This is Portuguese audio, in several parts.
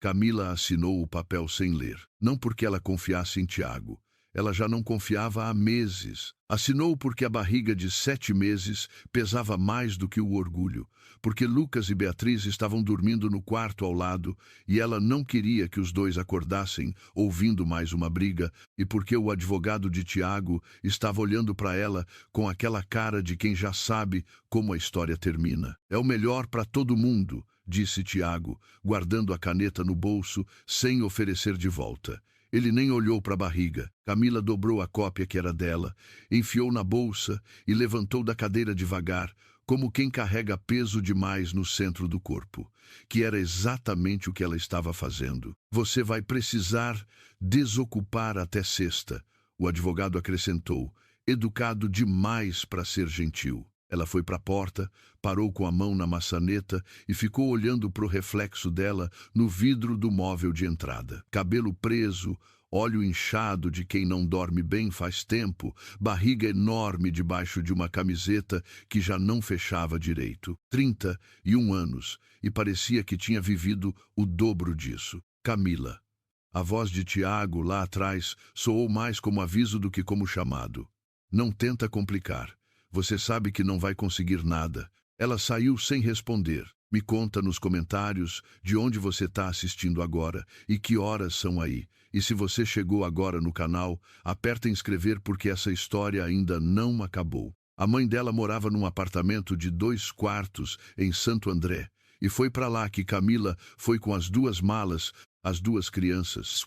Camila assinou o papel sem ler. Não porque ela confiasse em Tiago. Ela já não confiava há meses. Assinou porque a barriga de 7 meses pesava mais do que o orgulho, porque Lucas e Beatriz estavam dormindo no quarto ao lado e ela não queria que os dois acordassem ouvindo mais uma briga, e porque o advogado de Tiago estava olhando para ela com aquela cara de quem já sabe como a história termina. É o melhor para todo mundo, disse Tiago, guardando a caneta no bolso sem oferecer de volta. Ele nem olhou para a barriga. Camila dobrou a cópia que era dela, enfiou na bolsa e levantou da cadeira devagar, como quem carrega peso demais no centro do corpo, que era exatamente o que ela estava fazendo. Você vai precisar desocupar até sexta, o advogado acrescentou, educado demais para ser gentil. Ela foi para a porta, parou com a mão na maçaneta e ficou olhando para o reflexo dela no vidro do móvel de entrada. Cabelo preso, olho inchado de quem não dorme bem faz tempo, barriga enorme debaixo de uma camiseta que já não fechava direito. 31 anos, e parecia que tinha vivido o dobro disso. Camila. A voz de Tiago, lá atrás, soou mais como aviso do que como chamado. Não tenta complicar. Você sabe que não vai conseguir nada. Ela saiu sem responder. Me conta nos comentários de onde você está assistindo agora e que horas são aí. E se você chegou agora no canal, aperta em inscrever porque essa história ainda não acabou. A mãe dela morava num apartamento de 2 quartos em Santo André. E foi para lá que Camila foi com as 2 malas, as 2 crianças,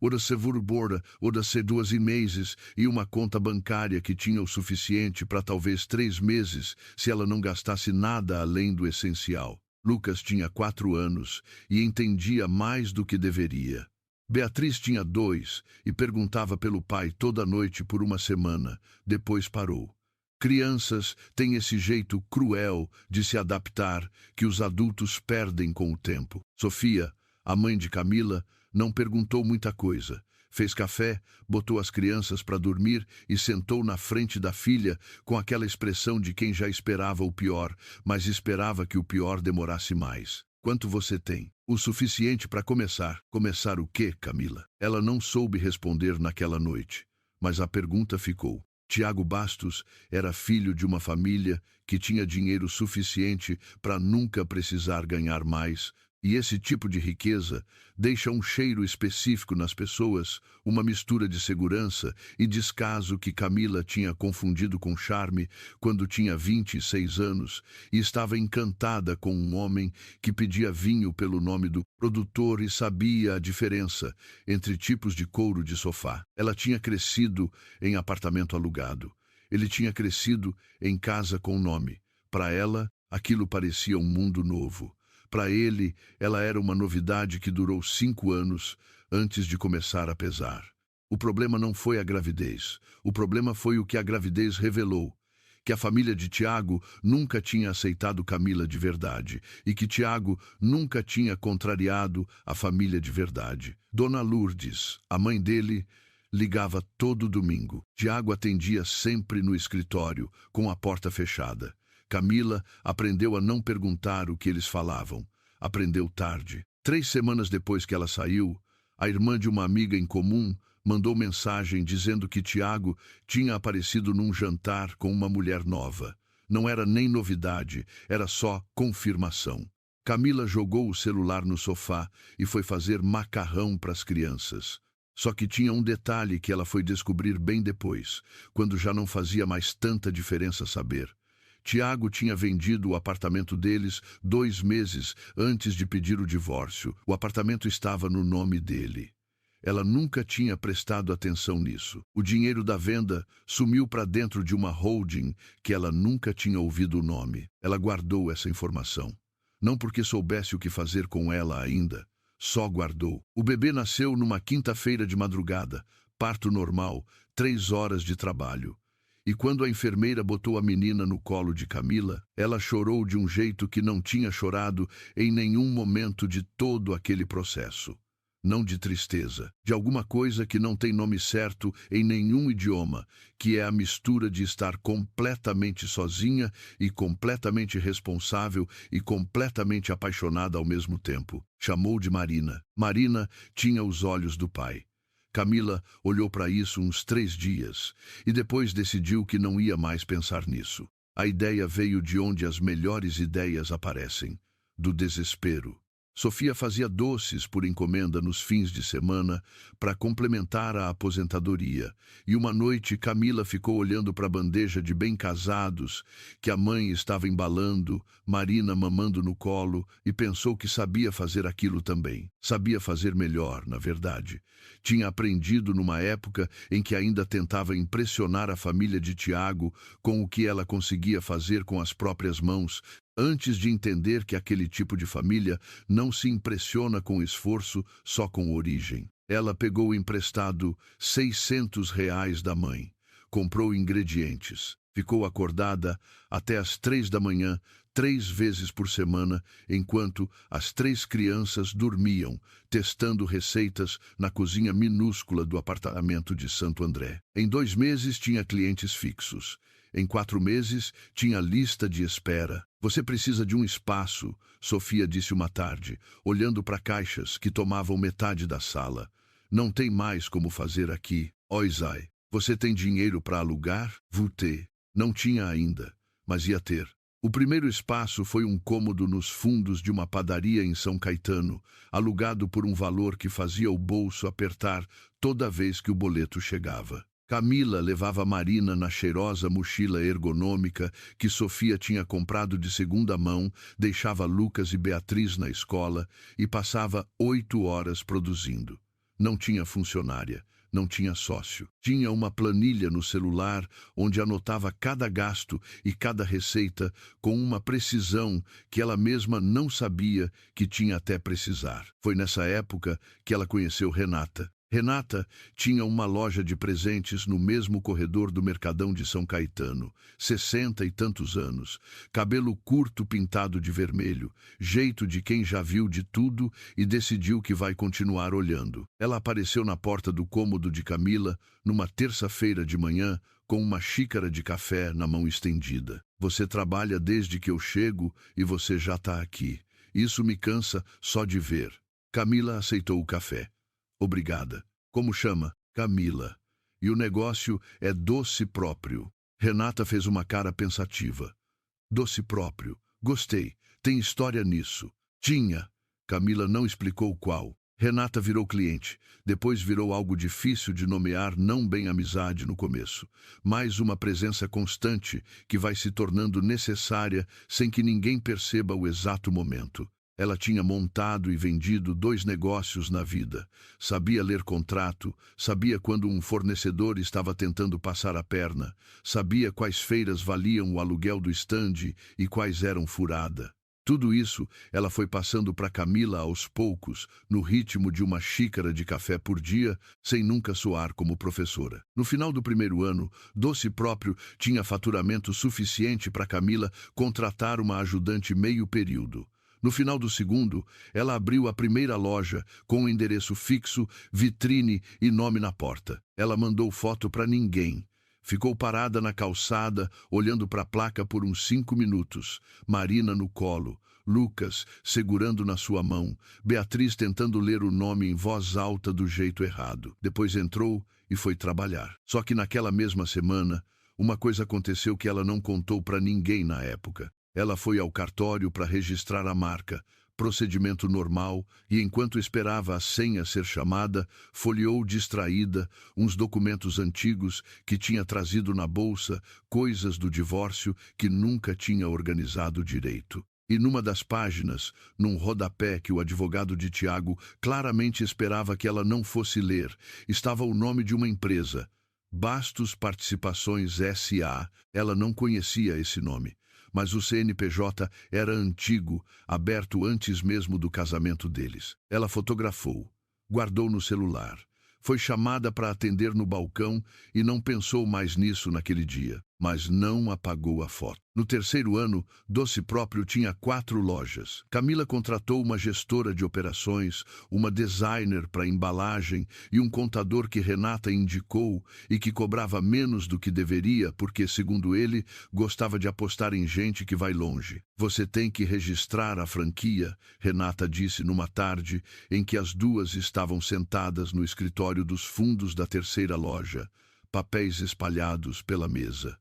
o seguro-borda, ser 2 meses e uma conta bancária que tinha o suficiente para talvez 3 meses, se ela não gastasse nada além do essencial. Lucas tinha 4 anos e entendia mais do que deveria. Beatriz tinha 2 e perguntava pelo pai toda noite por uma semana, depois parou. Crianças têm esse jeito cruel de se adaptar que os adultos perdem com o tempo. Sofia, a mãe de Camila, não perguntou muita coisa. Fez café, botou as crianças para dormir e sentou na frente da filha com aquela expressão de quem já esperava o pior, mas esperava que o pior demorasse mais. Quanto você tem? O suficiente para começar. Começar o quê, Camila? Ela não soube responder naquela noite, mas a pergunta ficou. Tiago Bastos era filho de uma família que tinha dinheiro suficiente para nunca precisar ganhar mais, e esse tipo de riqueza deixa um cheiro específico nas pessoas, uma mistura de segurança e descaso que Camila tinha confundido com charme quando tinha 26 anos e estava encantada com um homem que pedia vinho pelo nome do produtor e sabia a diferença entre tipos de couro de sofá. Ela tinha crescido em apartamento alugado. Ele tinha crescido em casa com nome. Para ela, aquilo parecia um mundo novo. Para ele, ela era uma novidade que durou 5 anos antes de começar a pesar. O problema não foi a gravidez. O problema foi o que a gravidez revelou. Que a família de Tiago nunca tinha aceitado Camila de verdade e que Tiago nunca tinha contrariado a família de verdade. Dona Lourdes, a mãe dele, ligava todo domingo. Tiago atendia sempre no escritório, com a porta fechada. Camila aprendeu a não perguntar o que eles falavam. Aprendeu tarde. 3 semanas depois que ela saiu, a irmã de uma amiga em comum mandou mensagem dizendo que Tiago tinha aparecido num jantar com uma mulher nova. Não era nem novidade, era só confirmação. Camila jogou o celular no sofá e foi fazer macarrão para as crianças. Só que tinha um detalhe que ela foi descobrir bem depois, quando já não fazia mais tanta diferença saber. Tiago tinha vendido o apartamento deles 2 meses antes de pedir o divórcio. O apartamento estava no nome dele. Ela nunca tinha prestado atenção nisso. O dinheiro da venda sumiu para dentro de uma holding que ela nunca tinha ouvido o nome. Ela guardou essa informação. Não porque soubesse o que fazer com ela ainda. Só guardou. O bebê nasceu numa quinta-feira de madrugada. Parto normal, 3 horas de trabalho. E quando a enfermeira botou a menina no colo de Camila, ela chorou de um jeito que não tinha chorado em nenhum momento de todo aquele processo. não de tristeza, de alguma coisa que não tem nome certo em nenhum idioma, que é a mistura de estar completamente sozinha e completamente responsável e completamente apaixonada ao mesmo tempo. Chamou de Marina. Marina tinha os olhos do pai. Camila olhou para isso uns 3 dias e depois decidiu que não ia mais pensar nisso. A ideia veio de onde as melhores ideias aparecem, do desespero. Sofia fazia doces por encomenda nos fins de semana para complementar a aposentadoria, e uma noite Camila ficou olhando para a bandeja de bem-casados que a mãe estava embalando, Marina mamando no colo, e pensou que sabia fazer aquilo também. Sabia fazer melhor, na verdade. Tinha aprendido numa época em que ainda tentava impressionar a família de Tiago com o que ela conseguia fazer com as próprias mãos, antes de entender que aquele tipo de família não se impressiona com esforço, só com origem. Ela pegou emprestado R$ 600 da mãe, comprou ingredientes, ficou acordada até às 3 da manhã, 3 vezes por semana, enquanto as 3 crianças dormiam, testando receitas na cozinha minúscula do apartamento de Santo André. Em 2 meses tinha clientes fixos. Em 4 meses, tinha lista de espera. Você precisa de um espaço, Sofia disse uma tarde, olhando para caixas que tomavam metade da sala. Não tem mais como fazer aqui. Oisai, você tem dinheiro para alugar? Vou-ter. Não tinha ainda, mas ia ter. O primeiro espaço foi um cômodo nos fundos de uma padaria em São Caetano, alugado por um valor que fazia o bolso apertar toda vez que o boleto chegava. Camila levava Marina na cheirosa mochila ergonômica que Sofia tinha comprado de segunda mão, deixava Lucas e Beatriz na escola e passava 8 horas produzindo. Não tinha funcionária, não tinha sócio. Tinha uma planilha no celular onde anotava cada gasto e cada receita com uma precisão que ela mesma não sabia que tinha até precisar. Foi nessa época que ela conheceu Renata. Renata tinha uma loja de presentes no mesmo corredor do Mercadão de São Caetano, 60 e tantos anos, cabelo curto pintado de vermelho, jeito de quem já viu de tudo e decidiu que vai continuar olhando. Ela apareceu na porta do cômodo de Camila numa terça-feira de manhã com uma xícara de café na mão estendida. Você trabalha desde que eu chego e você já está aqui. Isso me cansa só de ver. Camila aceitou o café. Obrigada. Como chama? Camila. E o negócio é doce próprio. Renata fez uma cara pensativa. Doce próprio. Gostei. Tem história nisso. Tinha. Camila não explicou qual. Renata virou cliente. Depois virou algo difícil de nomear, não bem amizade no começo. Mais uma presença constante que vai se tornando necessária sem que ninguém perceba o exato momento. Ela tinha montado e vendido 2 negócios na vida. Sabia ler contrato, sabia quando um fornecedor estava tentando passar a perna, sabia quais feiras valiam o aluguel do estande e quais eram furada. Tudo isso ela foi passando para Camila aos poucos, no ritmo de uma xícara de café por dia, sem nunca soar como professora. No final do primeiro ano, Doce Próprio tinha faturamento suficiente para Camila contratar uma ajudante meio período. No final do segundo, ela abriu a primeira loja, com o endereço fixo, vitrine e nome na porta. Ela mandou foto para ninguém. Ficou parada na calçada, olhando para a placa por uns 5 minutos. Marina no colo, Lucas segurando na sua mão, Beatriz tentando ler o nome em voz alta do jeito errado. Depois entrou e foi trabalhar. Só que naquela mesma semana, uma coisa aconteceu que ela não contou para ninguém na época. Ela foi ao cartório para registrar a marca, procedimento normal, e enquanto esperava a senha ser chamada, folheou distraída uns documentos antigos que tinha trazido na bolsa, coisas do divórcio que nunca tinha organizado direito. E numa das páginas, num rodapé que o advogado de Tiago claramente esperava que ela não fosse ler, estava o nome de uma empresa, Bastos Participações S.A. Ela não conhecia esse nome. Mas o CNPJ era antigo, aberto antes mesmo do casamento deles. Ela fotografou, guardou no celular. Foi chamada para atender no balcão e não pensou mais nisso naquele dia. mas não apagou a foto. No terceiro ano, Doce Próprio tinha 4 lojas. Camila contratou uma gestora de operações, uma designer para embalagem e um contador que Renata indicou e que cobrava menos do que deveria porque, segundo ele, gostava de apostar em gente que vai longe. Você tem que registrar a franquia, Renata disse numa tarde em que as duas estavam sentadas no escritório dos fundos da terceira loja, papéis espalhados pela mesa.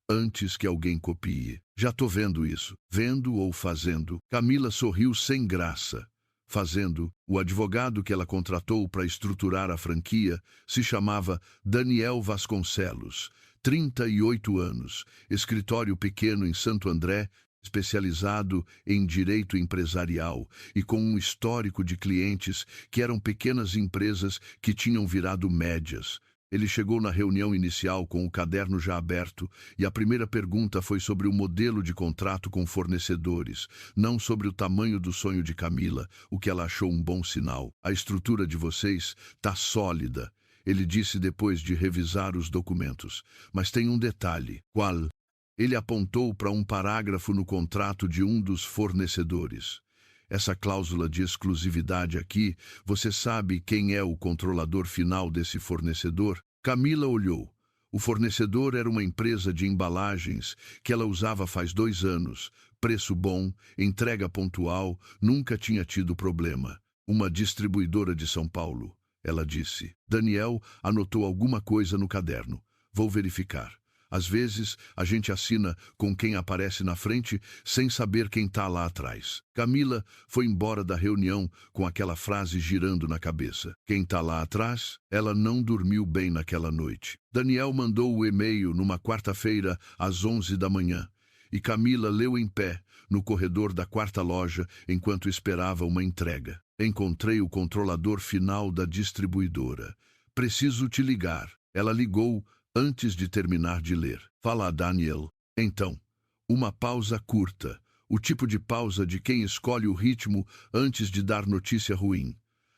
Antes que alguém copie. Já tô vendo isso. Vendo ou fazendo? Camila sorriu sem graça. Fazendo, o advogado que ela contratou para estruturar a franquia se chamava Daniel Vasconcelos, 38 anos, escritório pequeno em Santo André, especializado em direito empresarial e com um histórico de clientes que eram pequenas empresas que tinham virado médias. Ele chegou na reunião inicial com o caderno já aberto e a primeira pergunta foi sobre o modelo de contrato com fornecedores, não sobre o tamanho do sonho de Camila, o que ela achou um bom sinal. A estrutura de vocês tá sólida, ele disse depois de revisar os documentos. Mas tem um detalhe. Qual? Ele apontou para um parágrafo no contrato de um dos fornecedores. Essa cláusula de exclusividade aqui, você sabe quem é o controlador final desse fornecedor? Camila olhou. O fornecedor era uma empresa de embalagens que ela usava faz 2 anos. Preço bom, entrega pontual, nunca tinha tido problema. Uma distribuidora de São Paulo, ela disse. Daniel anotou alguma coisa no caderno. Vou verificar. Às vezes, a gente assina com quem aparece na frente sem saber quem está lá atrás. Camila foi embora da reunião com aquela frase girando na cabeça. Quem está lá atrás? Ela não dormiu bem naquela noite. Daniel mandou o e-mail numa quarta-feira às 11 da manhã. E Camila leu em pé, no corredor da 4ª loja, enquanto esperava uma entrega. Encontrei o controlador final da distribuidora. Preciso te ligar. Ela ligou antes de terminar de ler. Fala, Daniel. Então, uma pausa curta, o tipo de pausa de quem escolhe o ritmo antes de dar notícia ruim.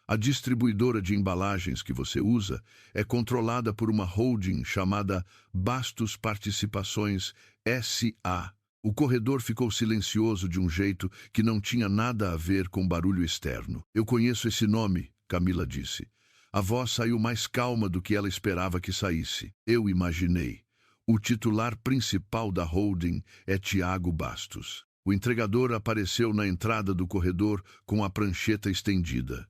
A distribuidora de embalagens que você usa é controlada por uma holding chamada Bastos Participações S.A. O corredor ficou silencioso de um jeito que não tinha nada a ver com barulho externo. Eu conheço esse nome, Camila disse. A voz saiu mais calma do que ela esperava que saísse. Eu imaginei. O titular principal da holding é Tiago Bastos. O entregador apareceu na entrada do corredor com a prancheta estendida.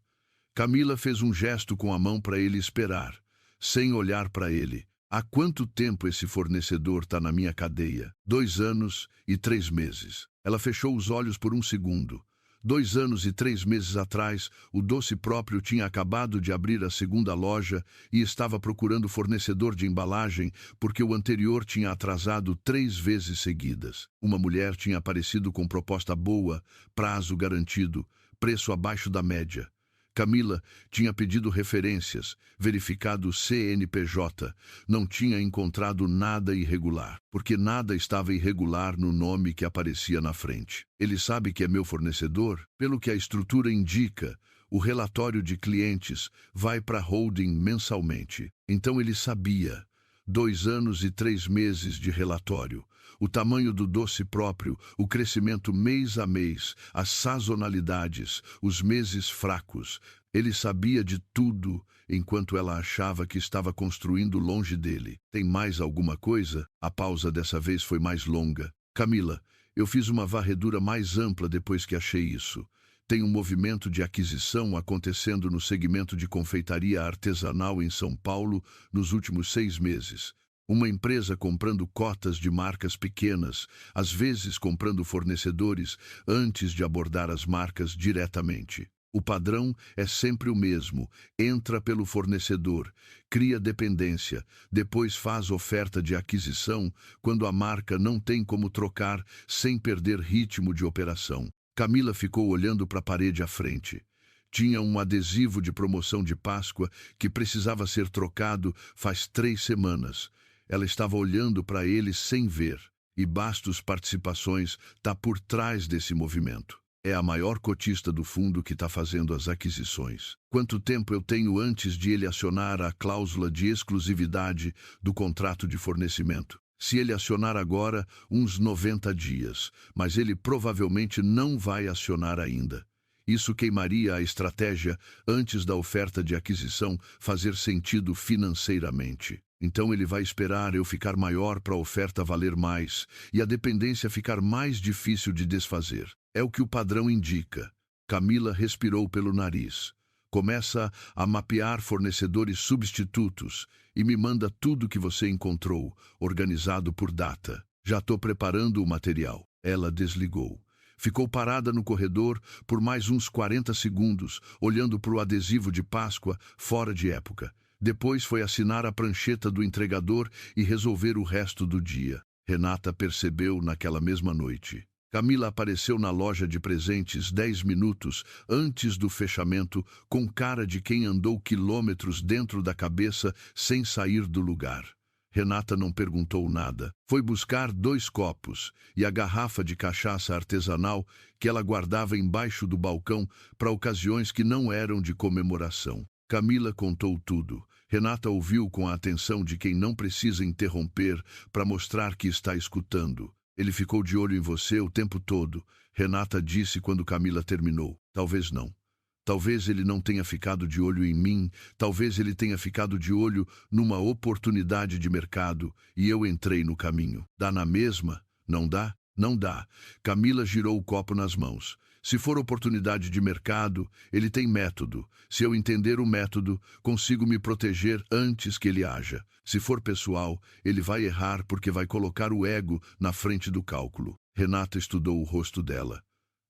Camila fez um gesto com a mão para ele esperar, sem olhar para ele. Há quanto tempo esse fornecedor está na minha cadeia? 2 anos e 3 meses. Ela fechou os olhos por um segundo. 2 anos e 3 meses atrás, o Doce Próprio tinha acabado de abrir a 2ª loja e estava procurando fornecedor de embalagem porque o anterior tinha atrasado 3 vezes seguidas. Uma mulher tinha aparecido com proposta boa, prazo garantido, preço abaixo da média. Camila tinha pedido referências, verificado o CNPJ, não tinha encontrado nada irregular, porque nada estava irregular no nome que aparecia na frente. Ele sabe que é meu fornecedor? Pelo que a estrutura indica, o relatório de clientes vai para a holding mensalmente. Então ele sabia. 2 anos e 3 meses de relatório. O tamanho do Doce Próprio, o crescimento mês a mês, as sazonalidades, os meses fracos. Ele sabia de tudo, enquanto ela achava que estava construindo longe dele. Tem mais alguma coisa? A pausa dessa vez foi mais longa. Camila, eu fiz uma varredura mais ampla depois que achei isso. Tem um movimento de aquisição acontecendo no segmento de confeitaria artesanal em São Paulo nos últimos 6 meses. Uma empresa comprando cotas de marcas pequenas, às vezes comprando fornecedores antes de abordar as marcas diretamente. O padrão é sempre o mesmo. Entra pelo fornecedor, cria dependência, depois faz oferta de aquisição quando a marca não tem como trocar sem perder ritmo de operação. Camila ficou olhando para a parede à frente. Tinha um adesivo de promoção de Páscoa que precisava ser trocado faz 3 semanas. Ela estava olhando para ele sem ver, e Bastos Participações está por trás desse movimento. É a maior cotista do fundo que está fazendo as aquisições. Quanto tempo eu tenho antes de ele acionar a cláusula de exclusividade do contrato de fornecimento? Se ele acionar agora, uns 90 dias, mas ele provavelmente não vai acionar ainda. Isso queimaria a estratégia antes da oferta de aquisição fazer sentido financeiramente. Então ele vai esperar eu ficar maior para a oferta valer mais e a dependência ficar mais difícil de desfazer. É o que o padrão indica. Camila respirou pelo nariz. Começa a mapear fornecedores substitutos e me manda tudo que você encontrou, organizado por data. Já estou preparando o material. Ela desligou. Ficou parada no corredor por mais uns 40 segundos, olhando para o adesivo de Páscoa fora de época. Depois foi assinar a prancheta do entregador e resolver o resto do dia. Renata percebeu naquela mesma noite. Camila apareceu na loja de presentes 10 minutos antes do fechamento, com cara de quem andou quilômetros dentro da cabeça sem sair do lugar. Renata não perguntou nada. Foi buscar 2 copos e a garrafa de cachaça artesanal que ela guardava embaixo do balcão para ocasiões que não eram de comemoração. Camila contou tudo. Renata ouviu com a atenção de quem não precisa interromper para mostrar que está escutando. Ele ficou de olho em você o tempo todo, Renata disse quando Camila terminou. Talvez não. Talvez ele não tenha ficado de olho em mim, talvez ele tenha ficado de olho numa oportunidade de mercado e eu entrei no caminho. Dá na mesma? Não dá? Não dá. Camila girou o copo nas mãos. Se for oportunidade de mercado, ele tem método. Se eu entender o método, consigo me proteger antes que ele haja. Se for pessoal, ele vai errar porque vai colocar o ego na frente do cálculo. Renata estudou o rosto dela.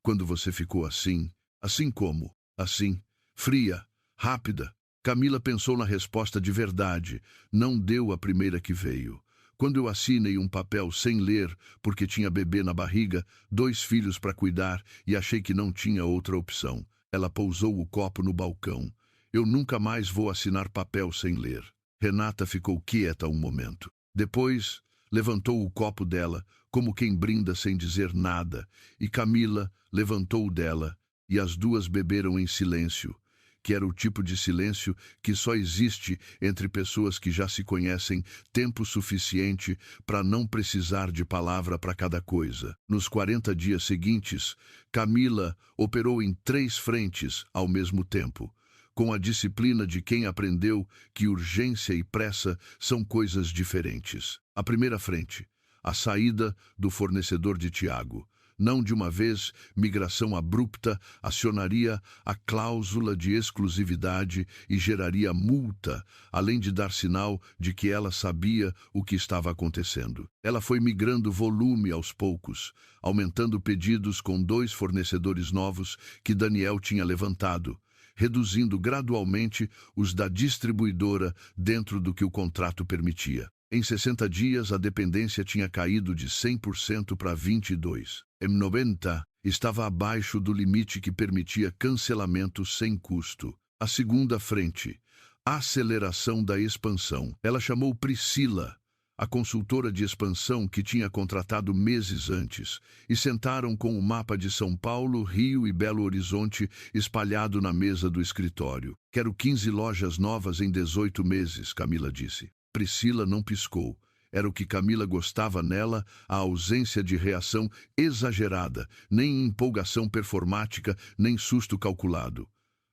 Quando você ficou assim? Assim como? Assim? Fria? Rápida? Camila pensou na resposta de verdade. Não deu a primeira que veio. Quando eu assinei um papel sem ler, porque tinha bebê na barriga, 2 filhos para cuidar e achei que não tinha outra opção. Ela pousou o copo no balcão. Eu nunca mais vou assinar papel sem ler. Renata ficou quieta um momento. Depois, levantou o copo dela, como quem brinda sem dizer nada, e Camila levantou o dela, e as duas beberam em silêncio, que era o tipo de silêncio que só existe entre pessoas que já se conhecem tempo suficiente para não precisar de palavra para cada coisa. Nos 40 dias seguintes, Camila operou em 3 frentes ao mesmo tempo, com a disciplina de quem aprendeu que urgência e pressa são coisas diferentes. A primeira frente, a saída do fornecedor de Tiago. Não de uma vez, migração abrupta acionaria a cláusula de exclusividade e geraria multa, além de dar sinal de que ela sabia o que estava acontecendo. Ela foi migrando volume aos poucos, aumentando pedidos com 2 fornecedores novos que Daniel tinha levantado, reduzindo gradualmente os da distribuidora dentro do que o contrato permitia. Em 60 dias, a dependência tinha caído de 100% para 22%. Em 90, estava abaixo do limite que permitia cancelamento sem custo. A segunda frente, a aceleração da expansão. Ela chamou Priscila, a consultora de expansão que tinha contratado meses antes, e sentaram com o mapa de São Paulo, Rio e Belo Horizonte espalhado na mesa do escritório. Quero 15 lojas novas em 18 meses, Camila disse. Priscila não piscou. Era o que Camila gostava nela, a ausência de reação exagerada, nem empolgação performática, nem susto calculado.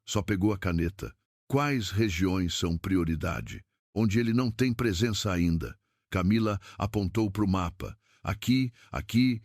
Só pegou a caneta. Quais regiões são prioridade? Onde ele não tem presença ainda. Camila apontou para o mapa. Aqui, aqui,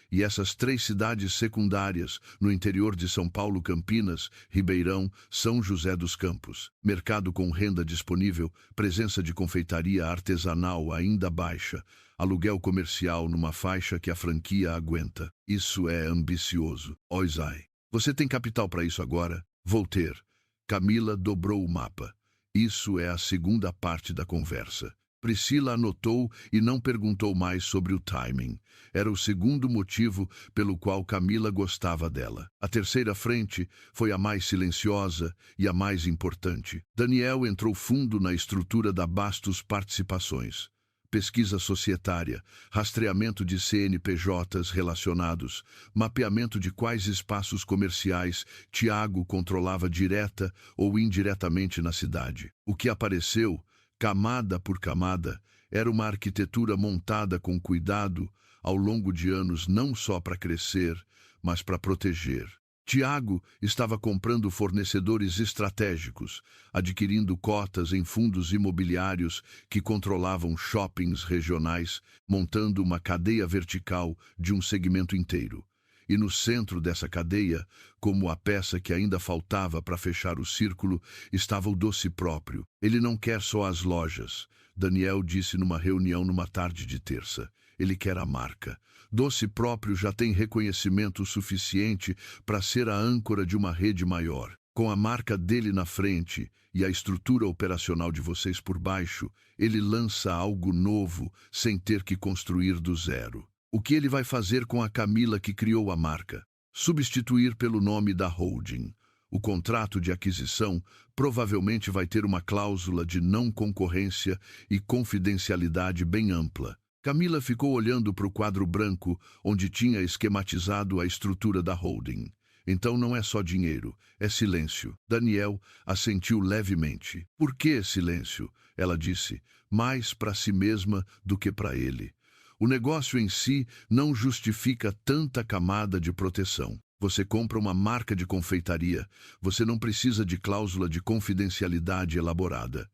e essas 3 cidades secundárias, no interior de São Paulo, Campinas, Ribeirão, São José dos Campos. Mercado com renda disponível, presença de confeitaria artesanal ainda baixa, aluguel comercial numa faixa que a franquia aguenta. Isso é ambicioso. Oisai. Você tem capital para isso agora? Vou ter. Camila dobrou o mapa. Isso é a segunda parte da conversa. Priscila anotou e não perguntou mais sobre o timing. Era o segundo motivo pelo qual Camila gostava dela. A terceira frente foi a mais silenciosa e a mais importante. Daniel entrou fundo na estrutura da Bastos Participações. Pesquisa societária, rastreamento de CNPJs relacionados, mapeamento de quais espaços comerciais Tiago controlava direta ou indiretamente na cidade. O que apareceu, camada por camada, Era uma arquitetura montada com cuidado ao longo de anos, não só para crescer, mas para proteger. Tiago estava comprando fornecedores estratégicos, adquirindo cotas em fundos imobiliários que controlavam shoppings regionais, montando uma cadeia vertical de um segmento inteiro. E no centro dessa cadeia, como a peça que ainda faltava para fechar o círculo, estava o doce próprio. Ele não quer só as lojas, Daniel disse numa reunião numa tarde de terça. Ele quer a marca. Doce próprio já tem reconhecimento suficiente para ser a âncora de uma rede maior. Com a marca dele na frente e a estrutura operacional de vocês por baixo, ele lança algo novo sem ter que construir do zero. O que ele vai fazer com a Camila que criou a marca? Substituir pelo nome da holding. O contrato de aquisição provavelmente vai ter uma cláusula de não concorrência e confidencialidade bem ampla. Camila ficou olhando para o quadro branco onde tinha esquematizado a estrutura da holding. Então não é só dinheiro, é silêncio. Daniel assentiu levemente. Por que silêncio? Ela disse, mais para si mesma do que para ele. O negócio em si não justifica tanta camada de proteção. Você compra uma marca de confeitaria, você não precisa de cláusula de confidencialidade elaborada.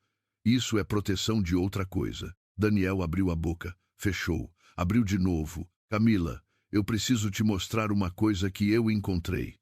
Isso é proteção de outra coisa. Daniel abriu a boca, fechou, abriu de novo. Camila, eu preciso te mostrar uma coisa que eu encontrei.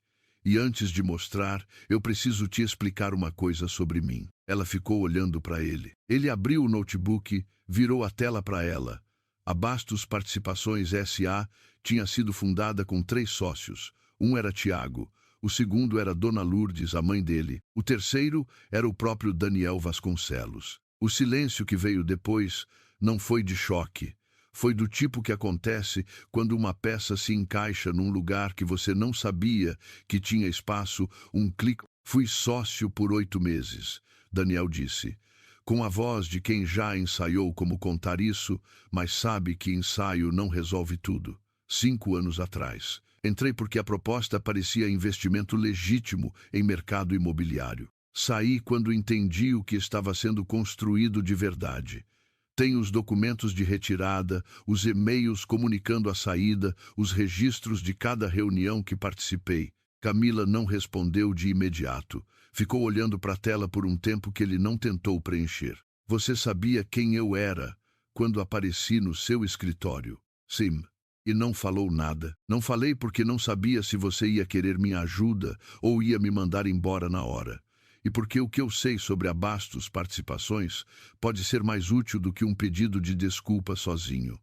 E antes de mostrar, eu preciso te explicar uma coisa sobre mim. Ela ficou olhando para ele. Ele abriu o notebook, virou a tela para ela. A Bastos Participações S.A. tinha sido fundada com 3 sócios. Um era Tiago, o segundo era Dona Lourdes, a mãe dele. O terceiro era o próprio Daniel Vasconcelos. O silêncio que veio depois não foi de choque. Foi do tipo que acontece quando uma peça se encaixa num lugar que você não sabia que tinha espaço, um clique. Fui sócio por 8 meses, Daniel disse, com a voz de quem já ensaiou como contar isso, mas sabe que ensaio não resolve tudo. 5 anos atrás. Entrei porque a proposta parecia investimento legítimo em mercado imobiliário. Saí quando entendi o que estava sendo construído de verdade. Tenho os documentos de retirada, os e-mails comunicando a saída, os registros de cada reunião que participei. Camila não respondeu de imediato. Ficou olhando para a tela por um tempo que ele não tentou preencher. Você sabia quem eu era quando apareci no seu escritório? Sim. E não falou nada. Não falei porque não sabia se você ia querer minha ajuda ou ia me mandar embora na hora. E porque o que eu sei sobre a Bastos Participações pode ser mais útil do que um pedido de desculpa sozinho.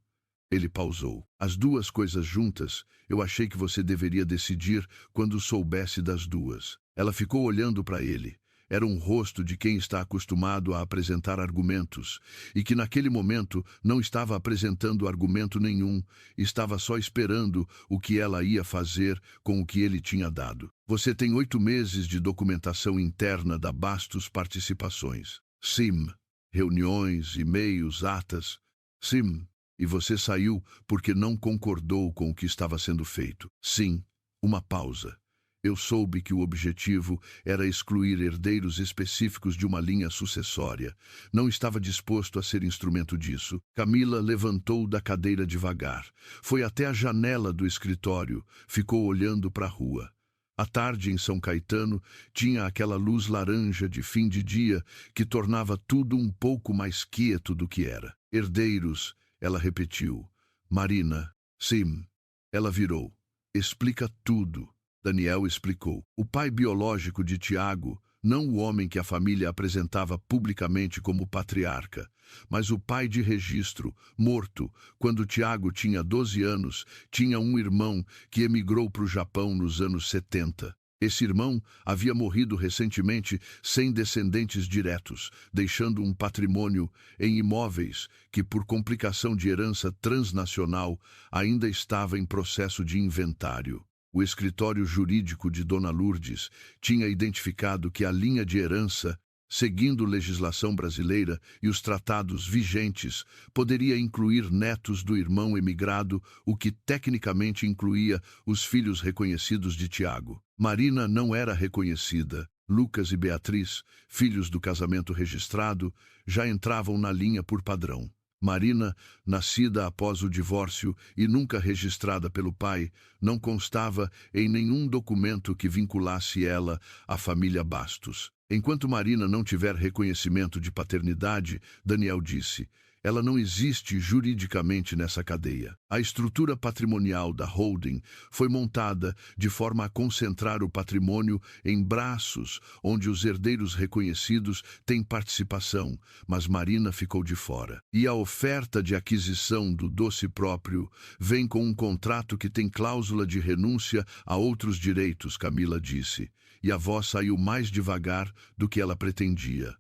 Ele pausou. As duas coisas juntas, eu achei que você deveria decidir quando soubesse das duas. Ela ficou olhando para ele. Era um rosto de quem está acostumado a apresentar argumentos, e que naquele momento não estava apresentando argumento nenhum, estava só esperando o que ela ia fazer com o que ele tinha dado. Você tem 8 meses de documentação interna da Bastos Participações. Sim. Reuniões, e-mails, atas. Sim. E você saiu porque não concordou com o que estava sendo feito. Sim. Uma pausa. Eu soube que o objetivo era excluir herdeiros específicos de uma linha sucessória. Não estava disposto a ser instrumento disso. Camila levantou da cadeira devagar. Foi até a janela do escritório. Ficou olhando para a rua. A tarde em São Caetano tinha aquela luz laranja de fim de dia que tornava tudo um pouco mais quieto do que era. Herdeiros, ela repetiu. Marina, sim. Ela virou. Explica tudo. Daniel explicou. O pai biológico de Tiago, não o homem que a família apresentava publicamente como patriarca, mas o pai de registro, morto, quando Tiago tinha 12 anos, tinha um irmão que emigrou para o Japão nos anos 70. Esse irmão havia morrido recentemente sem descendentes diretos, deixando um patrimônio em imóveis que, por complicação de herança transnacional, ainda estava em processo de inventário. O escritório jurídico de Dona Lourdes tinha identificado que a linha de herança, seguindo legislação brasileira e os tratados vigentes, poderia incluir netos do irmão emigrado, o que tecnicamente incluía os filhos reconhecidos de Tiago. Marina não era reconhecida. Lucas e Beatriz, filhos do casamento registrado, já entravam na linha por padrão. Marina, nascida após o divórcio e nunca registrada pelo pai, não constava em nenhum documento que vinculasse ela à família Bastos. Enquanto Marina não tiver reconhecimento de paternidade, Daniel disse, ela não existe juridicamente nessa cadeia. A estrutura patrimonial da holding foi montada de forma a concentrar o patrimônio em braços, onde os herdeiros reconhecidos têm participação, mas Marina ficou de fora. E a oferta de aquisição do doce próprio vem com um contrato que tem cláusula de renúncia a outros direitos, Camila disse, e a voz saiu mais devagar do que ela pretendia.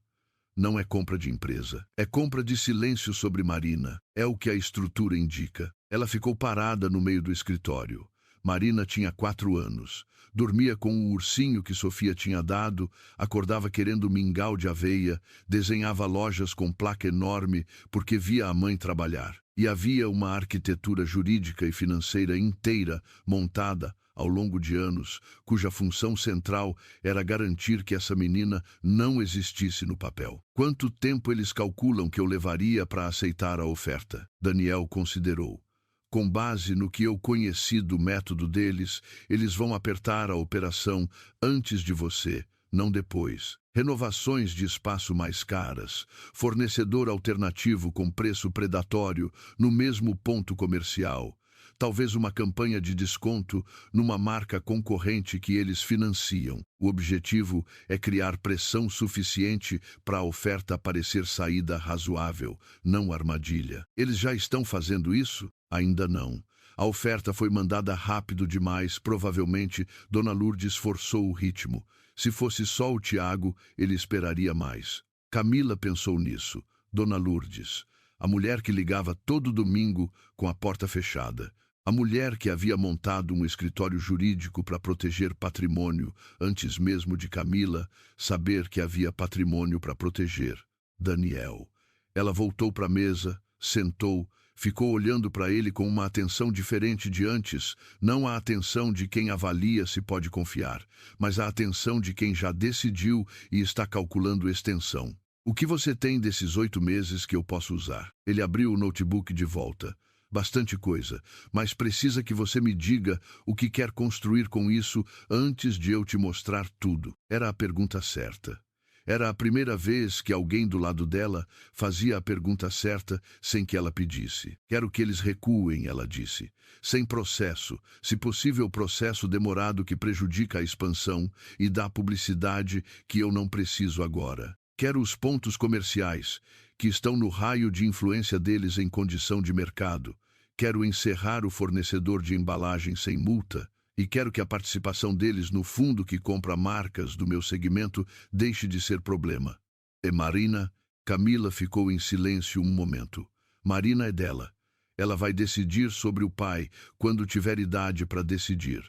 Não é compra de empresa. É compra de silêncio sobre Marina. É o que a estrutura indica. Ela ficou parada no meio do escritório. Marina tinha 4 anos. Dormia com o ursinho que Sofia tinha dado, acordava querendo mingau de aveia, desenhava lojas com placa enorme porque via a mãe trabalhar. E havia uma arquitetura jurídica e financeira inteira montada ao longo de anos, cuja função central era garantir que essa menina não existisse no papel. Quanto tempo eles calculam que eu levaria para aceitar a oferta? Daniel considerou. Com base no que eu conheci do método deles, eles vão apertar a operação antes de você, não depois. Renovações de espaço mais caras, fornecedor alternativo com preço predatório no mesmo ponto comercial. Talvez uma campanha de desconto numa marca concorrente que eles financiam. O objetivo é criar pressão suficiente para a oferta parecer saída razoável, não armadilha. Eles já estão fazendo isso? Ainda não. A oferta foi mandada rápido demais, provavelmente Dona Lourdes forçou o ritmo. Se fosse só o Tiago, ele esperaria mais. Camila pensou nisso. Dona Lourdes, a mulher que ligava todo domingo com a porta fechada. A mulher que havia montado um escritório jurídico para proteger patrimônio, antes mesmo de Camila saber que havia patrimônio para proteger. Daniel. Ela voltou para a mesa, sentou, ficou olhando para ele com uma atenção diferente de antes, não a atenção de quem avalia se pode confiar, mas a atenção de quem já decidiu e está calculando extensão. O que você tem desses 8 meses que eu posso usar? Ele abriu o notebook de volta. Bastante coisa, mas precisa que você me diga o que quer construir com isso antes de eu te mostrar tudo. Era a pergunta certa. Era a primeira vez que alguém do lado dela fazia a pergunta certa sem que ela pedisse. Quero que eles recuem, ela disse. Sem processo, se possível processo demorado que prejudica a expansão e dá publicidade que eu não preciso agora. Quero os pontos comerciais, que estão no raio de influência deles em condição de mercado. Quero encerrar o fornecedor de embalagem sem multa. E quero que a participação deles no fundo que compra marcas do meu segmento deixe de ser problema. E Marina? Camila ficou em silêncio um momento. Marina é dela. Ela vai decidir sobre o pai quando tiver idade para decidir.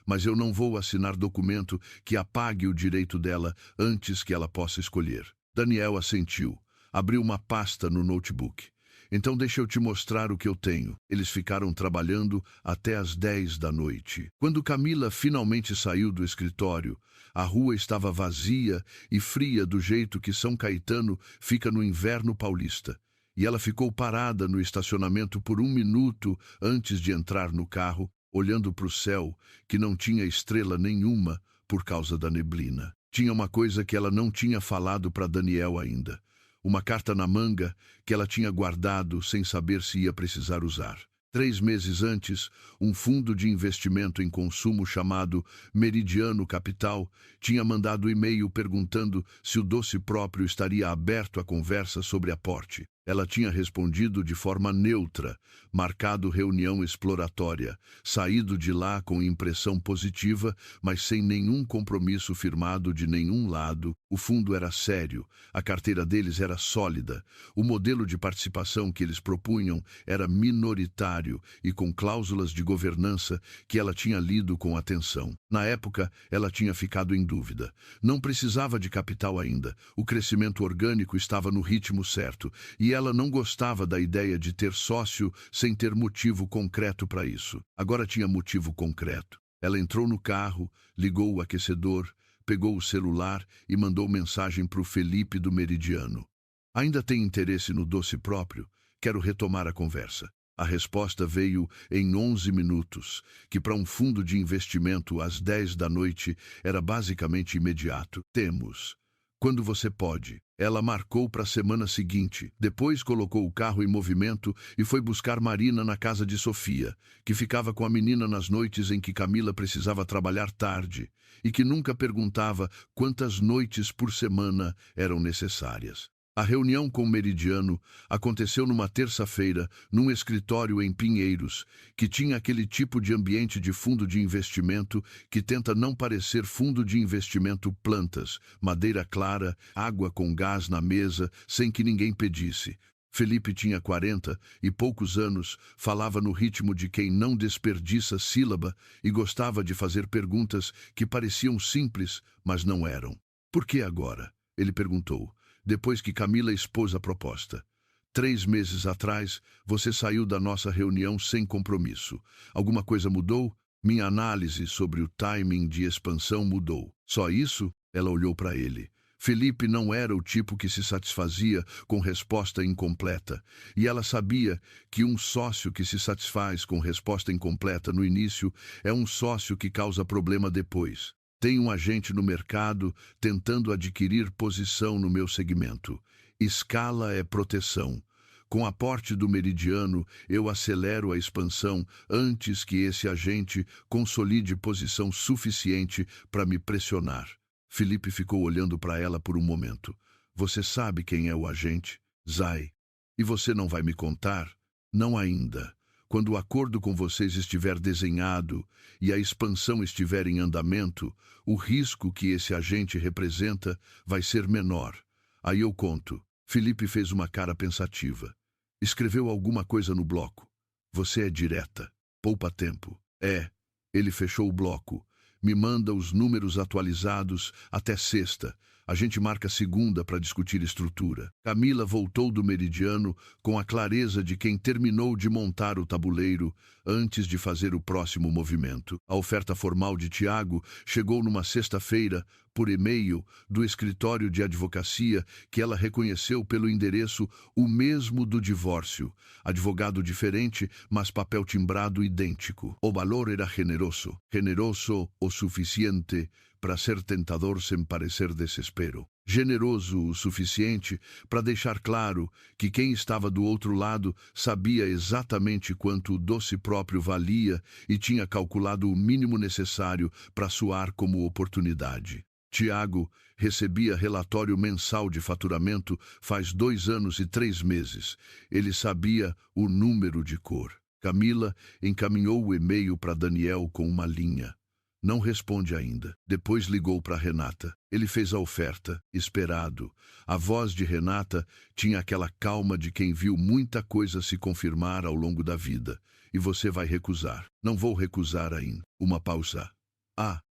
Mas eu não vou assinar documento que apague o direito dela antes que ela possa escolher. Daniel assentiu. Abriu uma pasta no notebook. Então deixa eu te mostrar o que eu tenho. Eles ficaram trabalhando até às 10 da noite. Quando Camila finalmente saiu do escritório, a rua estava vazia e fria do jeito que São Caetano fica no inverno paulista. E ela ficou parada no estacionamento por 1 minuto antes de entrar no carro, olhando para o céu, que não tinha estrela nenhuma por causa da neblina. Tinha uma coisa que ela não tinha falado para Daniel ainda. Uma carta na manga que ela tinha guardado sem saber se ia precisar usar. 3 meses antes, um fundo de investimento em consumo chamado Meridiano Capital tinha mandado e-mail perguntando se o doce próprio estaria aberto à conversa sobre aporte. Ela tinha respondido de forma neutra, marcado reunião exploratória, saído de lá com impressão positiva, mas sem nenhum compromisso firmado de nenhum lado. O fundo era sério, a carteira deles era sólida, o modelo de participação que eles propunham era minoritário e com cláusulas de governança que ela tinha lido com atenção. Na época, ela tinha ficado em dúvida. Não precisava de capital ainda, o crescimento orgânico estava no ritmo certo, e ela não gostava da ideia de ter sócio sem ter motivo concreto para isso. Agora tinha motivo concreto. Ela entrou no carro, ligou o aquecedor, pegou o celular e mandou mensagem para o Felipe do Meridiano. Ainda tem interesse no doce próprio? Quero retomar a conversa. A resposta veio em 11 minutos, que para um fundo de investimento às 10 da noite era basicamente imediato. Temos. Quando você pode. Ela marcou para a semana seguinte. Depois colocou o carro em movimento e foi buscar Marina na casa de Sofia, que ficava com a menina nas noites em que Camila precisava trabalhar tarde e que nunca perguntava quantas noites por semana eram necessárias. A reunião com o Meridiano aconteceu numa terça-feira, num escritório em Pinheiros, que tinha aquele tipo de ambiente de fundo de investimento que tenta não parecer fundo de investimento plantas, madeira clara, água com gás na mesa, sem que ninguém pedisse. Felipe tinha 40 e poucos anos, falava no ritmo de quem não desperdiça sílaba e gostava de fazer perguntas que pareciam simples, mas não eram. Por que agora? Ele perguntou. Depois que Camila expôs a proposta. 3 meses atrás, você saiu da nossa reunião sem compromisso. Alguma coisa mudou? Minha análise sobre o timing de expansão mudou. Só isso? Ela olhou para ele. Felipe não era o tipo que se satisfazia com resposta incompleta, e ela sabia que um sócio que se satisfaz com resposta incompleta no início é um sócio que causa problema depois. Tem um agente no mercado tentando adquirir posição no meu segmento. Escala é proteção. Com aporte do Meridiano, eu acelero a expansão antes que esse agente consolide posição suficiente para me pressionar. Felipe ficou olhando para ela por um momento. Você sabe quem é o agente? Zay. E você não vai me contar? Não ainda. Quando o acordo com vocês estiver desenhado e a expansão estiver em andamento, o risco que esse agente representa vai ser menor. Aí eu conto. Felipe fez uma cara pensativa. Escreveu alguma coisa no bloco. Você é direta. Poupa tempo. É. Ele fechou o bloco. Me manda os números atualizados até sexta. A gente marca segunda para discutir estrutura. Camila voltou do Meridiano com a clareza de quem terminou de montar o tabuleiro antes de fazer o próximo movimento. A oferta formal de Tiago chegou numa sexta-feira, por e-mail, do escritório de advocacia que ela reconheceu pelo endereço o mesmo do divórcio. Advogado diferente, mas papel timbrado idêntico. O valor era generoso. Generoso o suficiente para ser tentador sem parecer desespero. Generoso o suficiente para deixar claro que quem estava do outro lado sabia exatamente quanto o doce próprio valia e tinha calculado o mínimo necessário para soar como oportunidade. Tiago recebia relatório mensal de faturamento faz 2 anos e 3 meses. Ele sabia o número de cor. Camila encaminhou o e-mail para Daniel com uma linha. Não responde ainda. Depois ligou para Renata. Ele fez a oferta, esperado. A voz de Renata tinha aquela calma de quem viu muita coisa se confirmar ao longo da vida. E você vai recusar. Não vou recusar ainda. Uma pausa.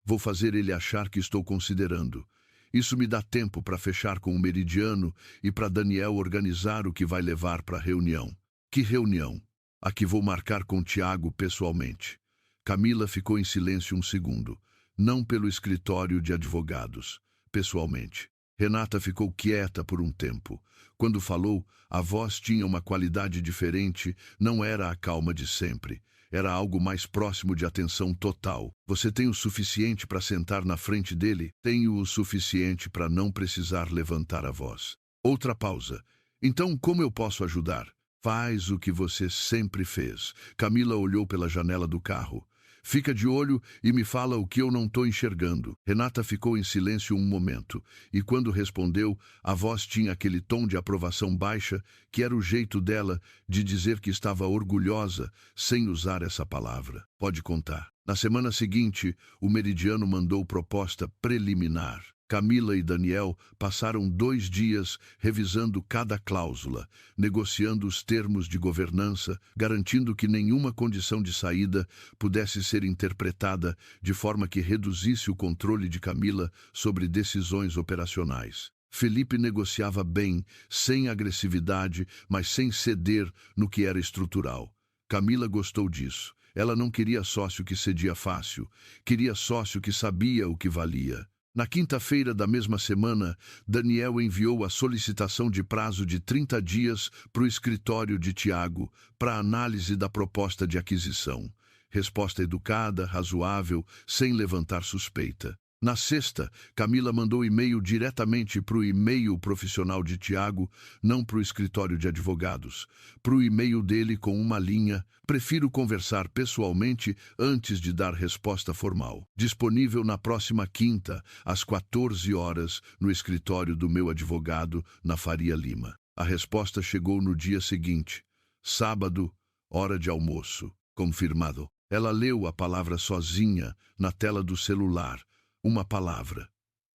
Vou fazer ele achar que estou considerando. Isso me dá tempo para fechar com o Meridiano e para Daniel organizar o que vai levar para a reunião. Que reunião? A que vou marcar com Tiago pessoalmente. Camila ficou em silêncio um segundo. Não pelo escritório de advogados. Pessoalmente. Renata ficou quieta por um tempo. Quando falou, a voz tinha uma qualidade diferente, não era a calma de sempre. Era algo mais próximo de atenção total. Você tem o suficiente para sentar na frente dele? Tenho o suficiente para não precisar levantar a voz. Outra pausa. Então, como eu posso ajudar? Faz o que você sempre fez. Camila olhou pela janela do carro. Fica de olho e me fala o que eu não estou enxergando. Renata ficou em silêncio um momento, e quando respondeu, a voz tinha aquele tom de aprovação baixa, que era o jeito dela de dizer que estava orgulhosa, sem usar essa palavra. Pode contar. Na semana seguinte, o Meridiano mandou proposta preliminar. Camila e Daniel passaram 2 dias revisando cada cláusula, negociando os termos de governança, garantindo que nenhuma condição de saída pudesse ser interpretada de forma que reduzisse o controle de Camila sobre decisões operacionais. Felipe negociava bem, sem agressividade, mas sem ceder no que era estrutural. Camila gostou disso. Ela não queria sócio que cedia fácil, queria sócio que sabia o que valia. Na quinta-feira da mesma semana, Daniel enviou a solicitação de prazo de 30 dias para o escritório de Tiago para análise da proposta de aquisição. Resposta educada, razoável, sem levantar suspeita. Na sexta, Camila mandou e-mail diretamente para o e-mail profissional de Tiago, não para o escritório de advogados. Para o e-mail dele com uma linha: prefiro conversar pessoalmente antes de dar resposta formal. Disponível na próxima quinta, às 14 horas, no escritório do meu advogado, na Faria Lima. A resposta chegou no dia seguinte. Sábado, hora de almoço. Confirmado. Ela leu a palavra sozinha na tela do celular. Uma palavra.